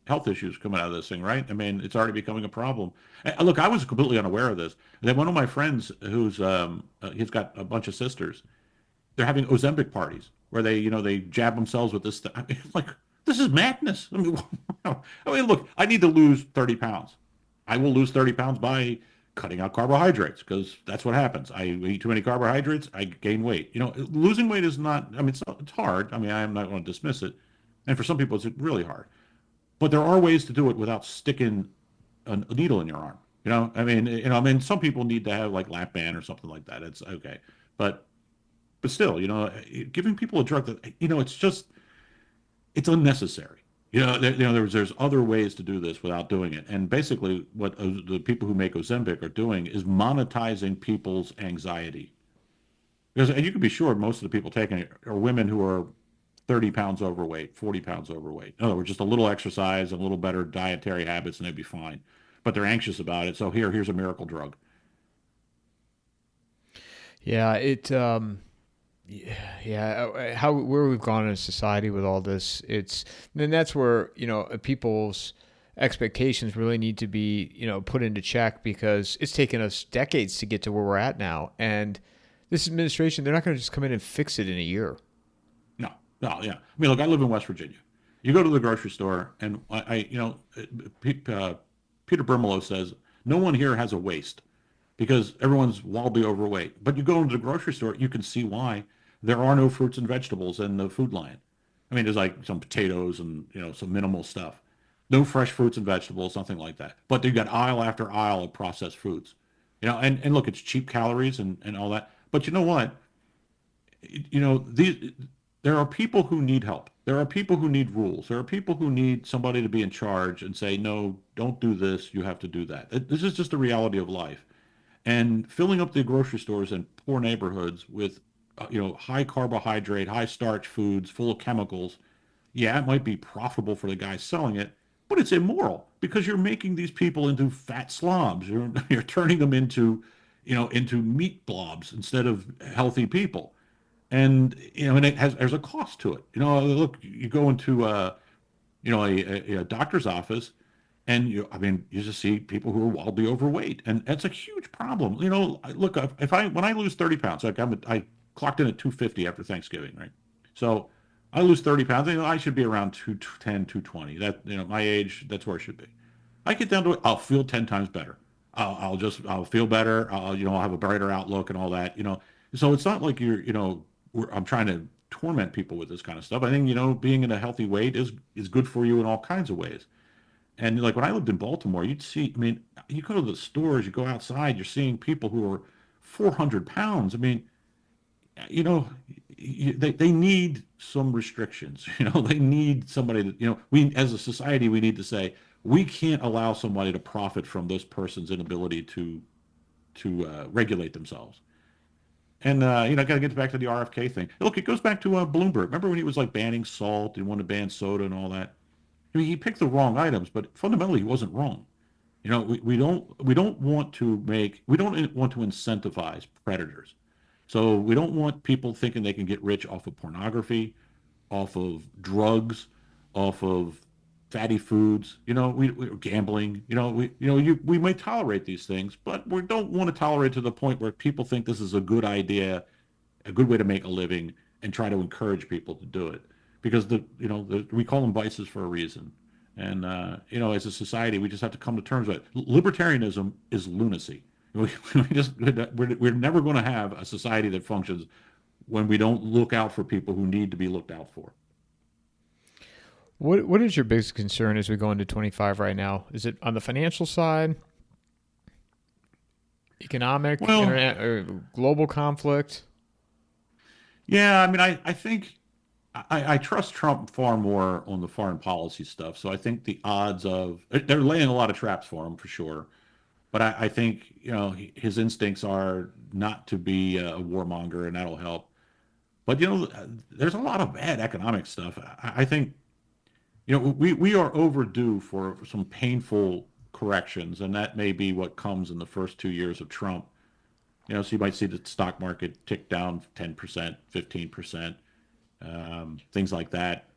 health issues coming out of this thing, right? I mean, it's already becoming a problem. Look, I was completely unaware of this. Then one of my friends, who's he's got a bunch of sisters, they're having Ozempic parties where they jab themselves with this. I mean, like, this is madness. I mean, look, I need to lose 30 pounds. I will lose 30 pounds by cutting out carbohydrates because that's what happens. I eat too many carbohydrates, I gain weight. Losing weight is not. I mean, it's hard. I mean, I am not going to dismiss it, and for some people, it's really hard. But there are ways to do it without sticking a needle in your arm. I mean, some people need to have like lap band or something like that. It's okay, but still, giving people a drug that it's unnecessary. There's other ways to do this without doing it. And basically, what the people who make Ozempic are doing is monetizing people's anxiety. Because, and you can be sure most of the people taking it are women who are 30 pounds overweight, 40 pounds overweight. In other words, just a little exercise and a little better dietary habits, and they'd be fine. But they're anxious about it. So here's a miracle drug. Yeah, yeah, how where we've gone in society with all this, then that's where people's expectations really need to be put into check, because it's taken us decades to get to where we're at now, and this administration, they're not going to just come in and fix it in a year. No, no, yeah. I mean, look, I live in West Virginia. You go to the grocery store, and Peter Brimelow says no one here has a waste because everyone's wildly overweight. But you go into the grocery store, you can see why there are no fruits and vegetables in the food line. I mean, there's like some potatoes and some minimal stuff. No fresh fruits and vegetables, something like that. But you've got aisle after aisle of processed foods. And look, it's cheap calories and all that. But you know what? These there are people who need help. There are people who need rules. There are people who need somebody to be in charge and say, no, don't do this. You have to do that. This is just the reality of life. And filling up the grocery stores in poor neighborhoods with high carbohydrate, high starch foods full of chemicals, yeah, it might be profitable for the guy selling it, but it's immoral because you're making these people into fat slobs. You're turning them into meat blobs instead of healthy people. And and there's a cost to it. Look, you go into a doctor's office, and you just see people who are wildly overweight, and that's a huge problem. Look, if I when I lose 30 pounds, like I clocked in at 250 after Thanksgiving, right? So I lose 30 pounds. I should be around 210, 220. That my age, that's where I should be. I get down to it, I'll feel 10 times better. I'll feel better. I'll have a brighter outlook and all that. So it's not like I'm trying to torment people with this kind of stuff. I think being in a healthy weight is good for you in all kinds of ways. And like when I lived in Baltimore, you'd see, I mean, you go to the stores, you go outside, you're seeing people who are 400 pounds. I mean, you know, they need some restrictions. They need somebody that, we as a society, we need to say, we can't allow somebody to profit from this person's inability to regulate themselves. And got to get back to the RFK thing. Look, it goes back to Bloomberg. Remember when he was like banning salt and wanted to ban soda and all that? I mean, he picked the wrong items, but fundamentally, he wasn't wrong. We don't want to incentivize predators. So we don't want people thinking they can get rich off of pornography, off of drugs, off of fatty foods. We're gambling. We may tolerate these things, but we don't want to tolerate to the point where people think this is a good idea, a good way to make a living, and try to encourage people to do it. Because we call them vices for a reason. And as a society, we just have to come to terms with it. Libertarianism is lunacy. We're never going to have a society that functions when we don't look out for people who need to be looked out for. What is your biggest concern as we go into 25 right now? Is it on the financial side, economic, Well, internet, or global conflict? yeah, I mean, I think I trust Trump far more on the foreign policy stuff. So I think the odds of they're laying a lot of traps for him for sure. But I think his instincts are not to be a warmonger, and that'll help. But there's a lot of bad economic stuff. I think we are overdue for some painful corrections, and that may be what comes in the first 2 years of Trump. So you might see the stock market tick down 10%, 15%, things like that.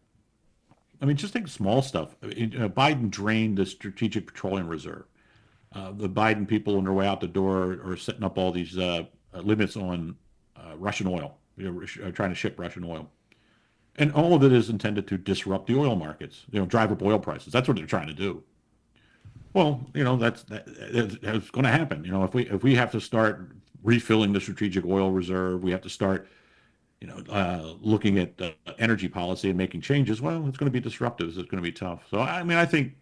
I mean, just think small stuff. Biden drained the Strategic Petroleum Reserve. The Biden people on their way out the door are setting up all these limits on Russian oil, trying to ship Russian oil. And all of it is intended to disrupt the oil markets, drive up oil prices. That's what they're trying to do. Well, that's going to happen. If we have to start refilling the strategic oil reserve, we have to start, looking at energy policy and making changes. Well, it's going to be disruptive. It's going to be tough. So, I mean, I think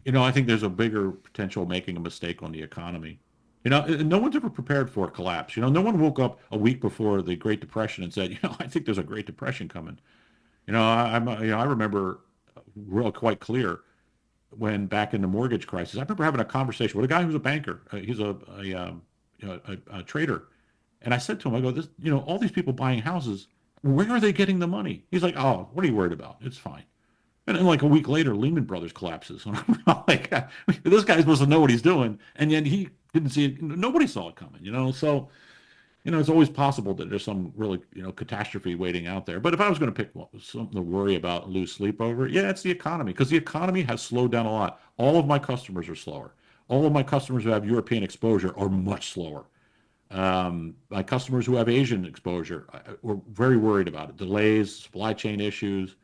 there's a bigger potential making a mistake on the economy. No one's ever prepared for a collapse. No one woke up a week before the Great Depression and said, I think there's a Great Depression coming. I remember real quite clear when back in the mortgage crisis, I remember having a conversation with a guy who's a banker. He's a trader. And I said to him, I go, all these people buying houses, where are they getting the money? He's like, oh, what are you worried about? It's fine. And then like a week later, Lehman Brothers collapses. And I'm like, this guy's supposed to know what he's doing. And yet he didn't see it. Nobody saw it coming. So, it's always possible that there's some really, catastrophe waiting out there. But if I was going to pick something to worry about and lose sleep over, yeah, it's the economy. Because the economy has slowed down a lot. All of my customers are slower. All of my customers who have European exposure are much slower. My customers who have Asian exposure, we're very worried about it. Delays, supply chain issues.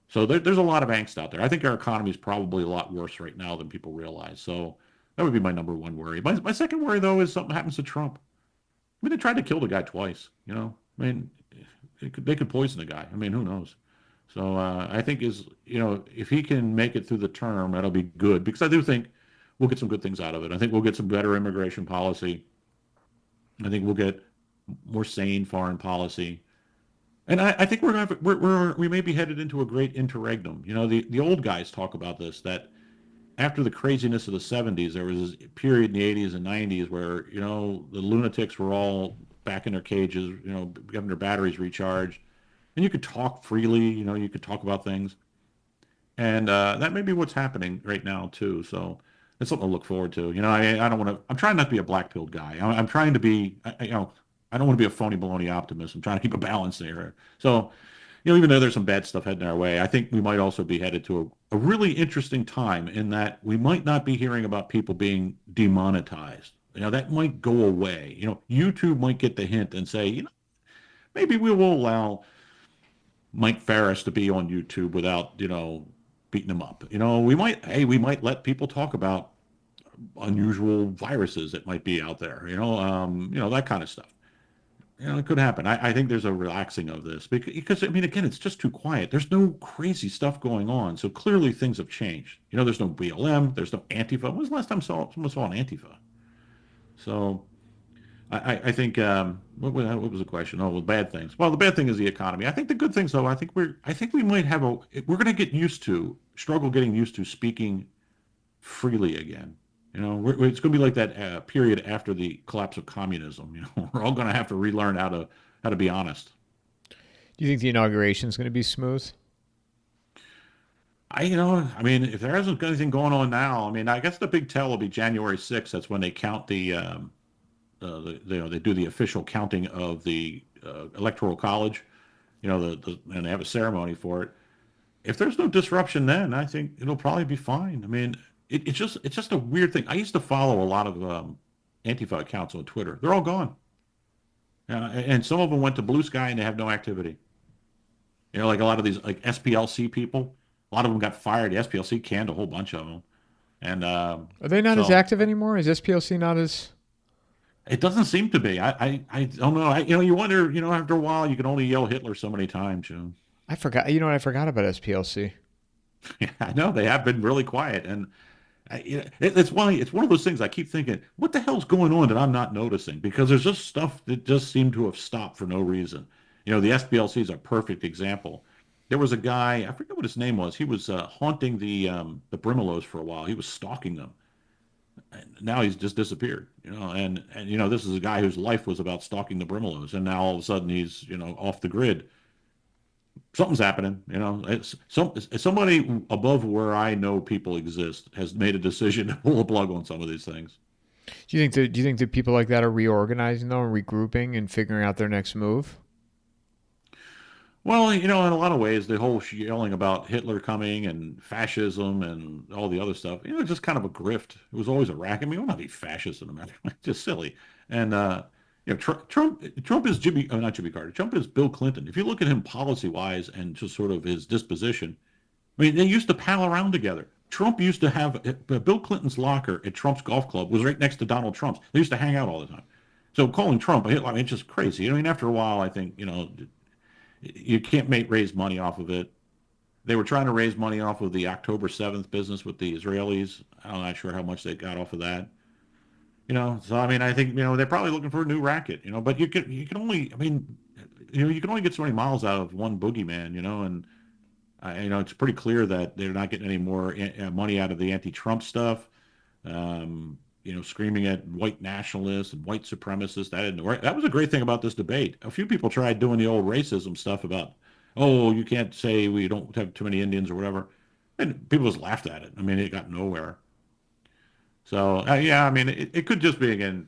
So there's a lot of angst out there. I think our economy is probably a lot worse right now than people realize. So that would be my number one worry. My second worry, though, is something happens to Trump. I mean, they tried to kill the guy twice. I mean, they could poison the guy. I mean, who knows? So I think if he can make it through the term, that'll be good because I do think we'll get some good things out of it. I think we'll get some better immigration policy. I think we'll get more sane foreign policy. And I think we may be headed into a great interregnum. The old guys talk about this, that after the craziness of the 70s, there was this period in the 80s and 90s where, the lunatics were all back in their cages, getting their batteries recharged, and you could talk freely. You could talk about things, and that may be what's happening right now too. So it's something to look forward to. I don't want to. I'm trying not to be a black pilled guy. I'm trying to be. I don't want to be a phony baloney optimist. I'm trying to keep a balance there. So even though there's some bad stuff heading our way, I think we might also be headed to a really interesting time in that we might not be hearing about people being demonetized. That might go away. YouTube might get the hint and say, maybe we will allow Mike Ferris to be on YouTube without, beating him up. We might let people talk about unusual viruses that might be out there, that kind of stuff. It could happen. I think there's a relaxing of this because, I mean, again, it's just too quiet. There's no crazy stuff going on. So clearly things have changed. There's no BLM, there's no Antifa. When was the last time someone saw an Antifa? So I think, what was the question? Oh, well, bad things. Well, the bad thing is the economy. I think the good things, though, I think we might we're going to struggle getting used to speaking freely again. It's going to be like that period after the collapse of communism. We're all going to have to relearn how to be honest. Do you think the inauguration is going to be smooth? I mean, if there isn't anything going on now, I mean, I guess the big tell will be January 6th. That's when they count they do the official counting of the electoral college. And they have a ceremony for it. If there's no disruption, then I think it'll probably be fine. I mean, it's just a weird thing. I used to follow a lot of Antifa accounts on Twitter. They're all gone, and some of them went to Blue Sky and they have no activity. Like a lot of these like SPLC people, a lot of them got fired. The SPLC canned a whole bunch of them, and Are they not as so active anymore? Is SPLC not as? it doesn't seem to be. I don't know. You wonder. After a while, you can only yell Hitler so many times. I forgot. You know what? I forgot about SPLC. Yeah, I know they have been really quiet, and it's why it's one of those things I keep thinking, what the hell's going on that I'm not noticing? Because there's just stuff that just seemed to have stopped for no reason. The SPLC is a perfect example. There was a guy, I forget what his name was. He was haunting the Brimelows for a while. He was stalking them. And now he's just disappeared. And this is a guy whose life was about stalking the Brimelows, and now all of a sudden he's off the grid. Something's happening. Somebody above where I know people exist has made a decision to pull a plug on some of these things. Do you think that people like that are reorganizing though and regrouping and figuring out their next move? Well, in a lot of ways, the whole yelling about Hitler coming and fascism and all the other stuff, just kind of a grift. It was always a racket. I mean, we're not be fascist in America. It's just silly. And Trump is not Jimmy Carter. Trump is Bill Clinton. If you look at him policy-wise and just sort of his disposition, I mean, they used to pal around together. Trump used to have Bill Clinton's locker at Trump's golf club was right next to Donald Trump's. They used to hang out all the time. So calling Trump a Hitler, I mean, it's just crazy. I mean, after a while, I think you can't raise money off of it. They were trying to raise money off of the October 7th business with the Israelis. I'm not sure how much they got off of that. So I mean, I think they're probably looking for a new racket. But you can only, I mean, you can only get so many miles out of one boogeyman. And it's pretty clear that they're not getting any more money out of the anti-Trump stuff. Screaming at white nationalists and white supremacists. That didn't work. That was a great thing about this debate. A few people tried doing the old racism stuff about, oh, you can't say we don't have too many Indians or whatever, and people just laughed at it. I mean, it got nowhere. So yeah, I mean, it could just be again,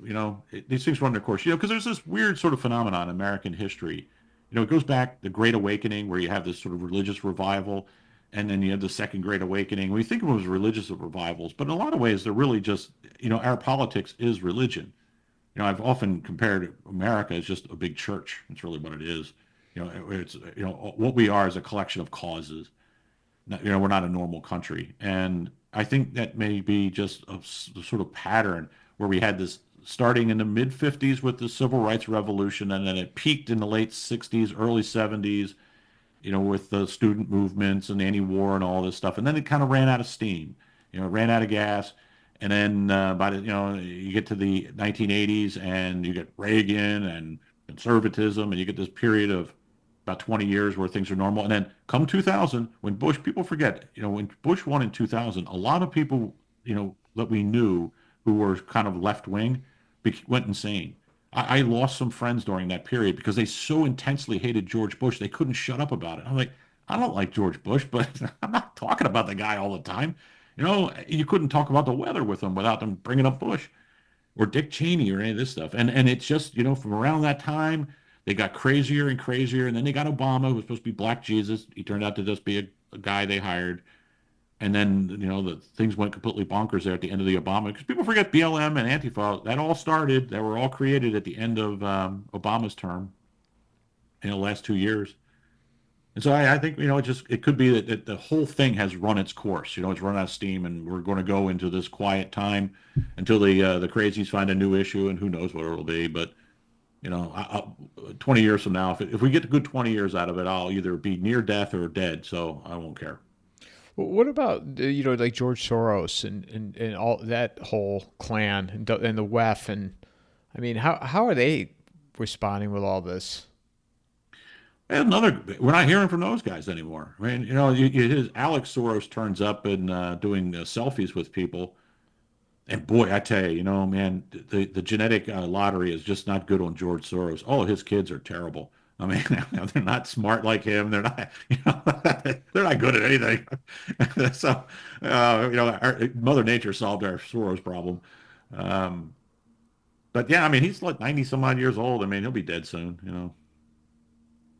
these things run their course, because there's this weird sort of phenomenon in American history. It goes back the Great Awakening, where you have this sort of religious revival, and then you have the Second Great Awakening. We think of them as religious revivals, but in a lot of ways, they're really just, our politics is religion. I've often compared America as just a big church. It's really what it is. It's what we are is a collection of causes. We're not a normal country, and I think that may be just a sort of pattern where we had this starting in the mid 50s with the civil rights revolution, and then it peaked in the late 60s, early 70s, with the student movements and anti-war and all this stuff, and then it kind of ran out of steam, ran out of gas, and then by the you get to the 1980s and you get Reagan and conservatism, and you get this period of about 20 years where things are normal. And then come 2000, when Bush, people forget, when Bush won in 2000, a lot of people, that we knew who were kind of left wing went insane. I lost some friends during that period because they so intensely hated George Bush they couldn't shut up about it. I'm like, I don't like George Bush, but I'm not talking about the guy all the time. You know, you couldn't talk about the weather with them without them bringing up Bush or Dick Cheney or any of this stuff. And it's just, you know, from around that time, they got crazier and crazier. And then they got Obama, who was supposed to be Black Jesus. He turned out to just be a guy they hired. And then, you know, the things went completely bonkers there at the end of the Obama. Because people forget BLM and Antifa, that all started, that were all created at the end of Obama's term in the last 2 years. And so I think, you know, it could be that the whole thing has run its course. You know, it's run out of steam, and we're going to go into this quiet time until the crazies find a new issue, and who knows what it'll be. But you know, 20 years from now, if we get a good 20 years out of it, I'll either be near death or dead. So I won't care. Well, what about like George Soros and all that whole clan and the WEF, and I mean, how are they responding with all this? And we're not hearing from those guys anymore. I mean, you know, Alex Soros turns up and doing selfies with people. And boy, I tell you, you know, man, the genetic lottery is just not good on George Soros. All of his kids are terrible. I mean, they're not smart like him. They're not, you know, they're not good at anything. So, you know, Mother Nature solved our Soros problem. Um, but yeah, I mean, he's like 90 some odd years old. I mean, he'll be dead soon, you know.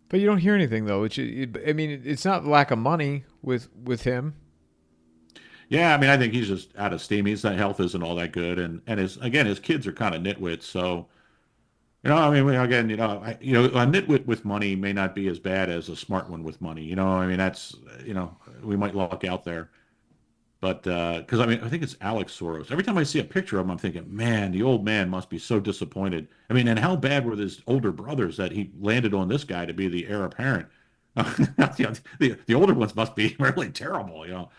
But you don't hear anything though. I mean, it's not lack of money with him. Yeah, I mean, I think he's just out of steam. His health isn't all that good, and his kids are kind of nitwits. So, you know, I mean, again, a nitwit with money may not be as bad as a smart one with money. You know, I mean, that's, you know, we might luck out there. But because I mean, I think it's Alex Soros. Every time I see a picture of him, I'm thinking, man, the old man must be so disappointed. I mean, and how bad were his older brothers that he landed on this guy to be the heir apparent? You know, the older ones must be really terrible, you know.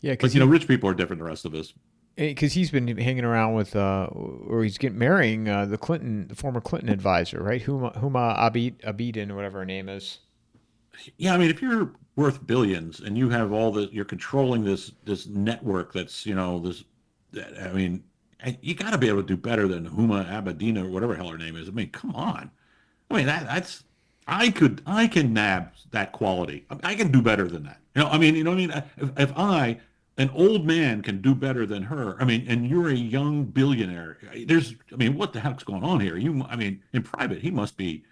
Yeah, But you know, rich people are different than the rest of us. he's been hanging around with or he's getting marrying the former Clinton advisor, right? Huma Abedin or whatever her name is. Yeah, I mean, if you're worth billions and you have all the, you're controlling this network that's, you know, I mean, you got to be able to do better than Huma Abedin or whatever the hell her name is. I mean, come on. I mean, that's I can nab that quality. I can do better than that. You know, I mean, you know what I mean? If an old man, can do better than her, I mean, and you're a young billionaire, I mean, what the heck's going on here? I mean, in private, he must be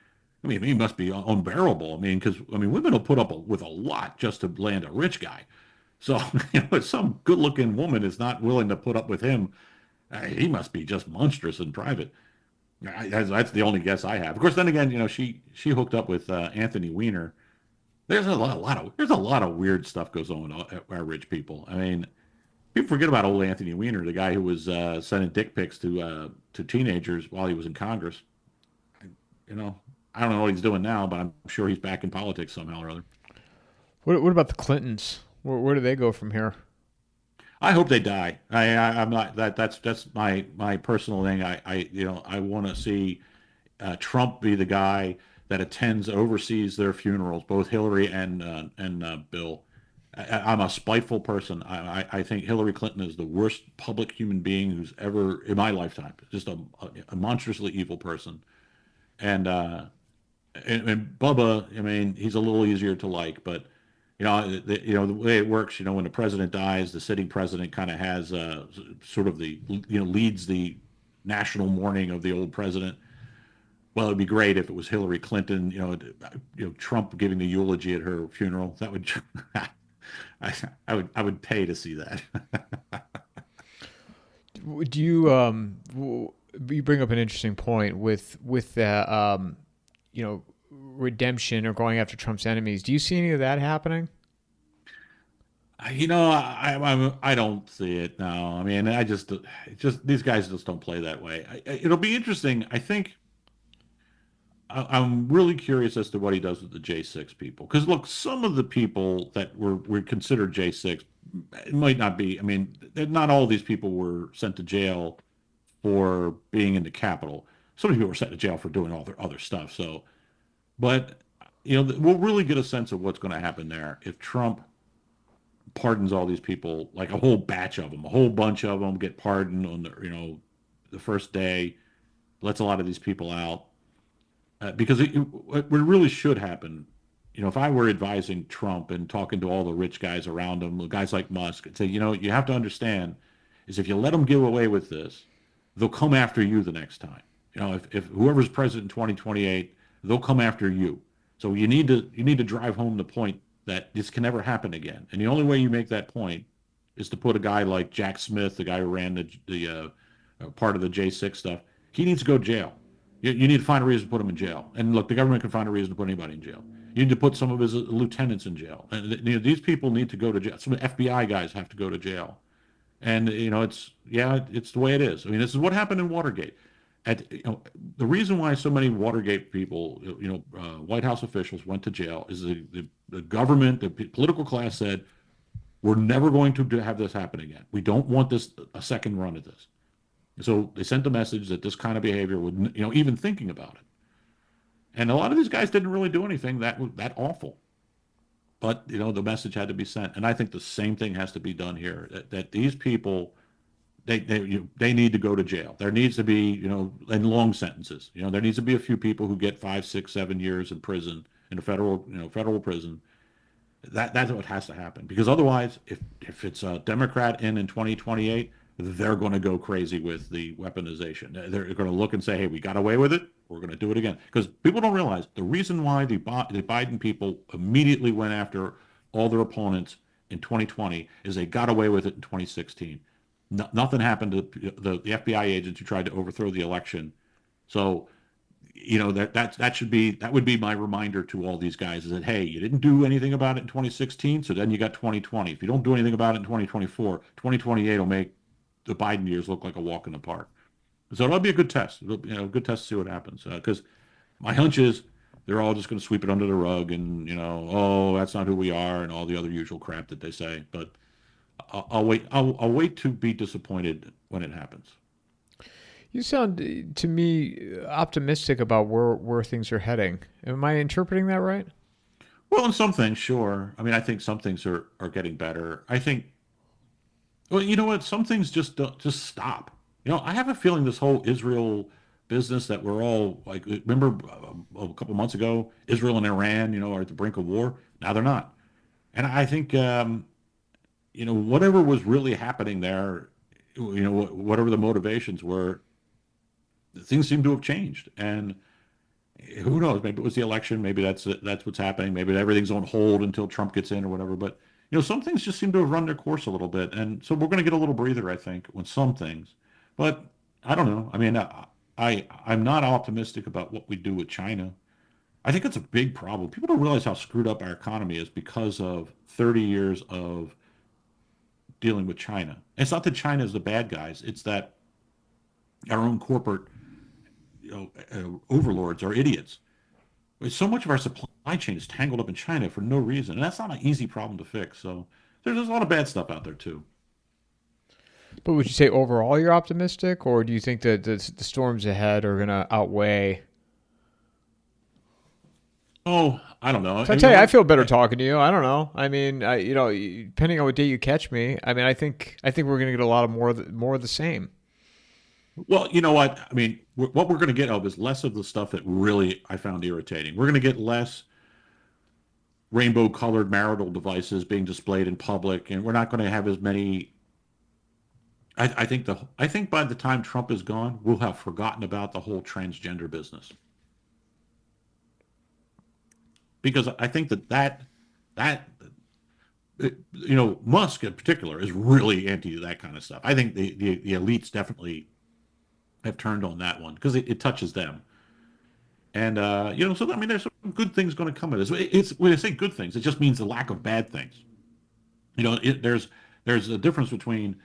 unbearable. I mean, because, I mean, women will put up with a lot just to land a rich guy. So, you know, if some good-looking woman is not willing to put up with him, he must be just monstrous in private. That's the only guess I have. Of course, then again, you know, she hooked up with Anthony Weiner. There's a lot of weird stuff goes on with our rich people. I mean, people forget about old Anthony Weiner, the guy who was sending dick pics to teenagers while he was in Congress. You know, I don't know what he's doing now, but I'm sure he's back in politics somehow or other. What about the Clintons? Where do they go from here? I hope they die. I'm not that's my personal thing. You know, I want to see Trump be the guy that oversees their funerals, both Hillary and Bill. I'm a spiteful person. I think Hillary Clinton is the worst public human being who's ever in my lifetime. Just a monstrously evil person. And and Bubba, I mean, he's a little easier to like, but the way it works, you know, when the president dies, the sitting president kind of has sort of leads the national mourning of the old president. Well, it'd be great if it was Hillary Clinton, Trump giving the eulogy at her funeral. That would, I would pay to see that. Do you you bring up an interesting point with that redemption or going after Trump's enemies? Do you see any of that happening? You know, I don't see it now. I mean, these guys just don't play that way. It'll be interesting. I think I'm really curious as to what he does with the J6 people. Because look, some of the people that were considered J6, it might not be. I mean, not all of these people were sent to jail for being in the Capitol. Some of people were sent to jail for doing all their other stuff. So, but we'll really get a sense of what's going to happen there if Trump pardons all these people, like a whole batch of them, a whole bunch of them get pardoned on the first day, lets a lot of these people out, because what really should happen, if I were advising Trump and talking to all the rich guys around him, guys like Musk, I'd say, you have to understand is if you let them get away with this, they'll come after you the next time. If whoever's president in 2028, they'll come after you. So you need to drive home the point that this can never happen again. And the only way you make that point is to put a guy like Jack Smith, the guy who ran the part of the J6 stuff. He needs to go to jail. You need to find a reason to put him in jail. And look, the government can find a reason to put anybody in jail. You need to put some of his lieutenants in jail. And these people need to go to jail. Some FBI guys have to go to jail. And it's the way it is. I mean, this is what happened in Watergate. The reason why so many Watergate people, White House officials went to jail is the government, the political class said, we're never going to have this happen again. We don't want a second run at this. So they sent the message that this kind of behavior would, even thinking about it. And a lot of these guys didn't really do anything that awful. But, the message had to be sent. And I think the same thing has to be done here, that these people, they need to go to jail. There needs to be, in long sentences. There needs to be a few people who get 5, 6, 7 years in prison, in a federal prison. That's what has to happen. Because otherwise, if it's a Democrat in 2028, they're going to go crazy with the weaponization. They're going to look and say, hey, we got away with it. We're going to do it again. Because people don't realize the reason why the Biden people immediately went after all their opponents in 2020 is they got away with it in 2016. Nothing happened to the FBI agents who tried to overthrow the election. So, that would be my reminder to all these guys is that, hey, you didn't do anything about it in 2016, so then you got 2020. If you don't do anything about it in 2024, 2028 will make the Biden years look like a walk in the park. So it'll be a good test. A good test to see what happens. Because my hunch is they're all just going to sweep it under the rug and, oh, that's not who we are and all the other usual crap that they say. But I'll wait. I'll wait to be disappointed when it happens. You sound to me optimistic about where things are heading. Am I interpreting that right? Well, in some things, sure. I mean, I think some things are getting better. I think, well, you know what? Some things just stop. I have a feeling this whole Israel business that we're all like, remember a couple months ago, Israel and Iran, are at the brink of war. Now they're not. And I think, whatever was really happening there, whatever the motivations were, things seem to have changed. And who knows? Maybe it was the election. Maybe that's what's happening. Maybe everything's on hold until Trump gets in or whatever. But some things just seem to have run their course a little bit, and so we're going to get a little breather, I think, with some things. But I don't know. I mean, I'm not optimistic about what we do with China. I think it's a big problem. People don't realize how screwed up our economy is because of 30 years of dealing with China. It's not that China is the bad guys. It's that our own corporate overlords are idiots. So much of our supply chain is tangled up in China for no reason, and that's not an easy problem to fix. So there's a lot of bad stuff out there too. But would you say overall you're optimistic, or do you think that the storms ahead are going to outweigh? Oh, I don't know. So I tell you, I feel better talking to you. I don't know. I mean, depending on what day you catch me, I mean, I think we're going to get a lot of more of the same. Well, you know what? I mean, what we're going to get of is less of the stuff that really I found irritating. We're going to get less rainbow-colored marital devices being displayed in public, and we're not going to have as many. I think by the time Trump is gone, we'll have forgotten about the whole transgender business, because I think that Musk in particular is really anti that kind of stuff. I think the elites definitely have turned on that one because it touches them. And so I mean, there's some good things going to come of this. It's when I say good things, it just means the lack of bad things. There's a difference between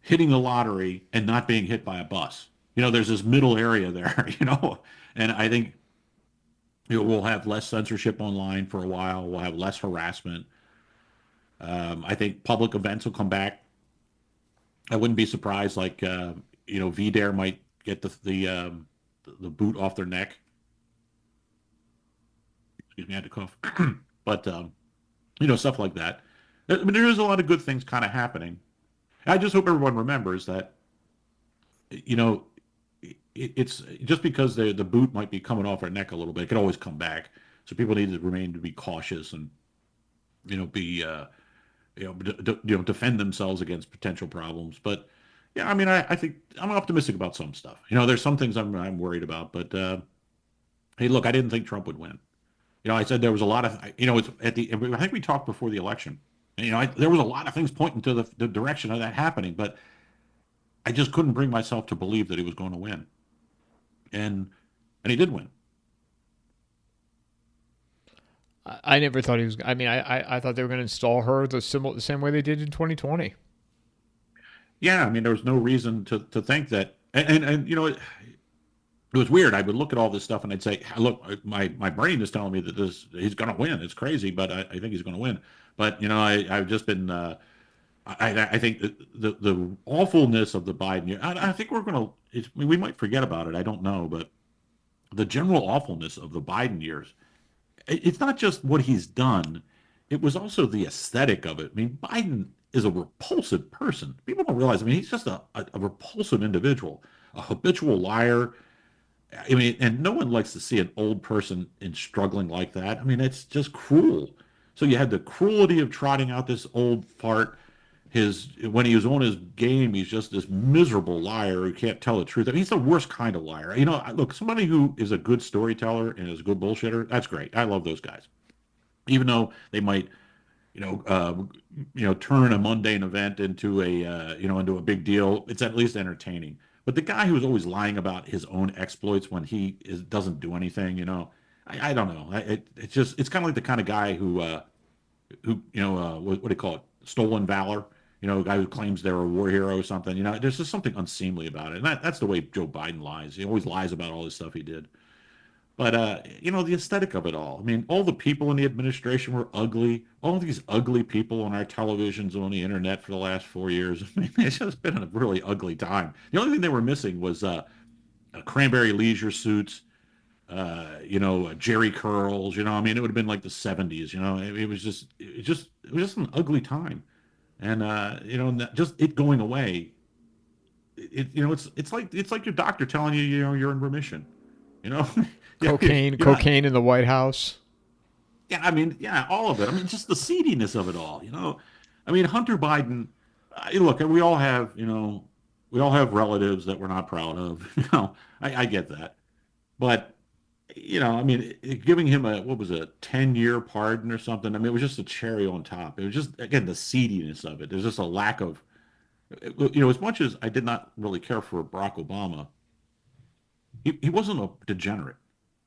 hitting the lottery and not being hit by a bus. There's this middle area there. And I think we'll have less censorship online for a while. We'll have less harassment. I think public events will come back. I wouldn't be surprised, like VDare might get the boot off their neck. Excuse me, I had to cough. But stuff like that. I mean, there is a lot of good things kind of happening. I just hope everyone remembers that, it's just because the boot might be coming off our neck a little bit. It could always come back. So people need to remain to be cautious and be defend themselves against potential problems. But yeah, I mean, I think I'm optimistic about some stuff. There's some things I'm worried about, but hey, look, I didn't think Trump would win. I said there was a lot of, it's at the, I think we talked before the election. There was a lot of things pointing to the direction of that happening, but I just couldn't bring myself to believe that he was going to win, and he did win. I never thought he was. I mean, I thought they were going to install her the same way they did in 2020. Yeah, I mean, there was no reason to think that, and it was weird. I would look at all this stuff and I'd say, look, my brain is telling me that he's going to win. It's crazy, but I think he's going to win. But I've just been. I think the awfulness of the Biden year. I think we're going to. We might forget about it. I don't know, but the general awfulness of the Biden years. It's not just what he's done. It was also the aesthetic of it. I mean, Biden is a repulsive person. People don't realize. I mean, he's just a repulsive individual, a habitual liar. I mean, and no one likes to see an old person in struggling like that. I mean, it's just cruel. So you had the cruelty of trotting out this old fart. When he was on his game, he's just this miserable liar who can't tell the truth. I mean, he's the worst kind of liar. Look, somebody who is a good storyteller and is a good bullshitter, that's great. I love those guys, even though they might, turn a mundane event into into a big deal. It's at least entertaining. But the guy who's always lying about his own exploits when doesn't do anything, I don't know. It's kind of like the kind of guy who what do you call it? Stolen valor. A guy who claims they're a war hero or something. There's just something unseemly about it, and that's the way Joe Biden lies. He always lies about all this stuff he did. But the aesthetic of it all. I mean, all the people in the administration were ugly. All these ugly people on our televisions and on the internet for the last 4 years. I mean, it's just been a really ugly time. The only thing they were missing was cranberry leisure suits, Jerry curls. I mean, it would have been like the '70s. It was just an ugly time, and just it going away. It's like your doctor telling you you're in remission. You know, yeah, Cocaine, you're not. cocaine in the White House. Yeah, I mean, yeah, all of it. I mean, just the seediness of it all. I mean, Hunter Biden. Look, we all have relatives that we're not proud of. I get that, but I mean, giving him what was a 10-year pardon or something. I mean, it was just a cherry on top. It was just again the seediness of it. There's just a lack of, as much as I did not really care for Barack Obama, he wasn't a degenerate.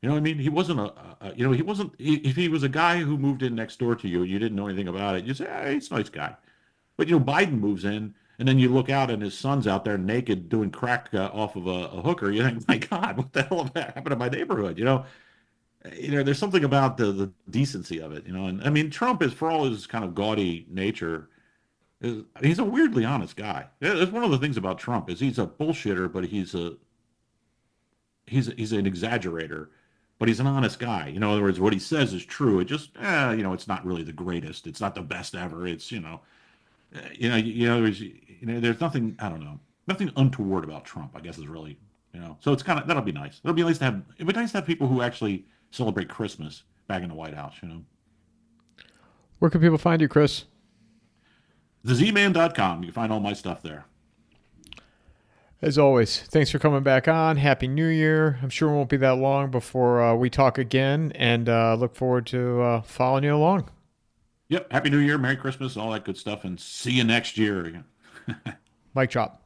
You know what I mean? He wasn't he wasn't, if he was a guy who moved in next door to you, you didn't know anything about it, you'd say, hey, he's a nice guy. But, Biden moves in, and then you look out and his son's out there naked doing crack off of a hooker. You think, my God, what the hell happened to my neighborhood? There's something about the decency of it, and I mean, Trump is, for all his kind of gaudy nature, he's a weirdly honest guy. That's one of the things about Trump is he's a bullshitter, but he's an exaggerator, but he's an honest guy. In other words, what he says is true. It just, it's not really the greatest. It's not the best ever. It's, there's nothing. I don't know, nothing untoward about Trump. I guess is really, So it's kind of that'll be nice. It'll be nice to have. It'd be nice to have people who actually celebrate Christmas back in the White House. Where can people find you, Chris? TheZman.com. You can find all my stuff there. As always, thanks for coming back on. Happy New Year. I'm sure it won't be that long before we talk again, and look forward to following you along. Yep. Happy New Year, Merry Christmas, all that good stuff, and see you next year. Mic drop.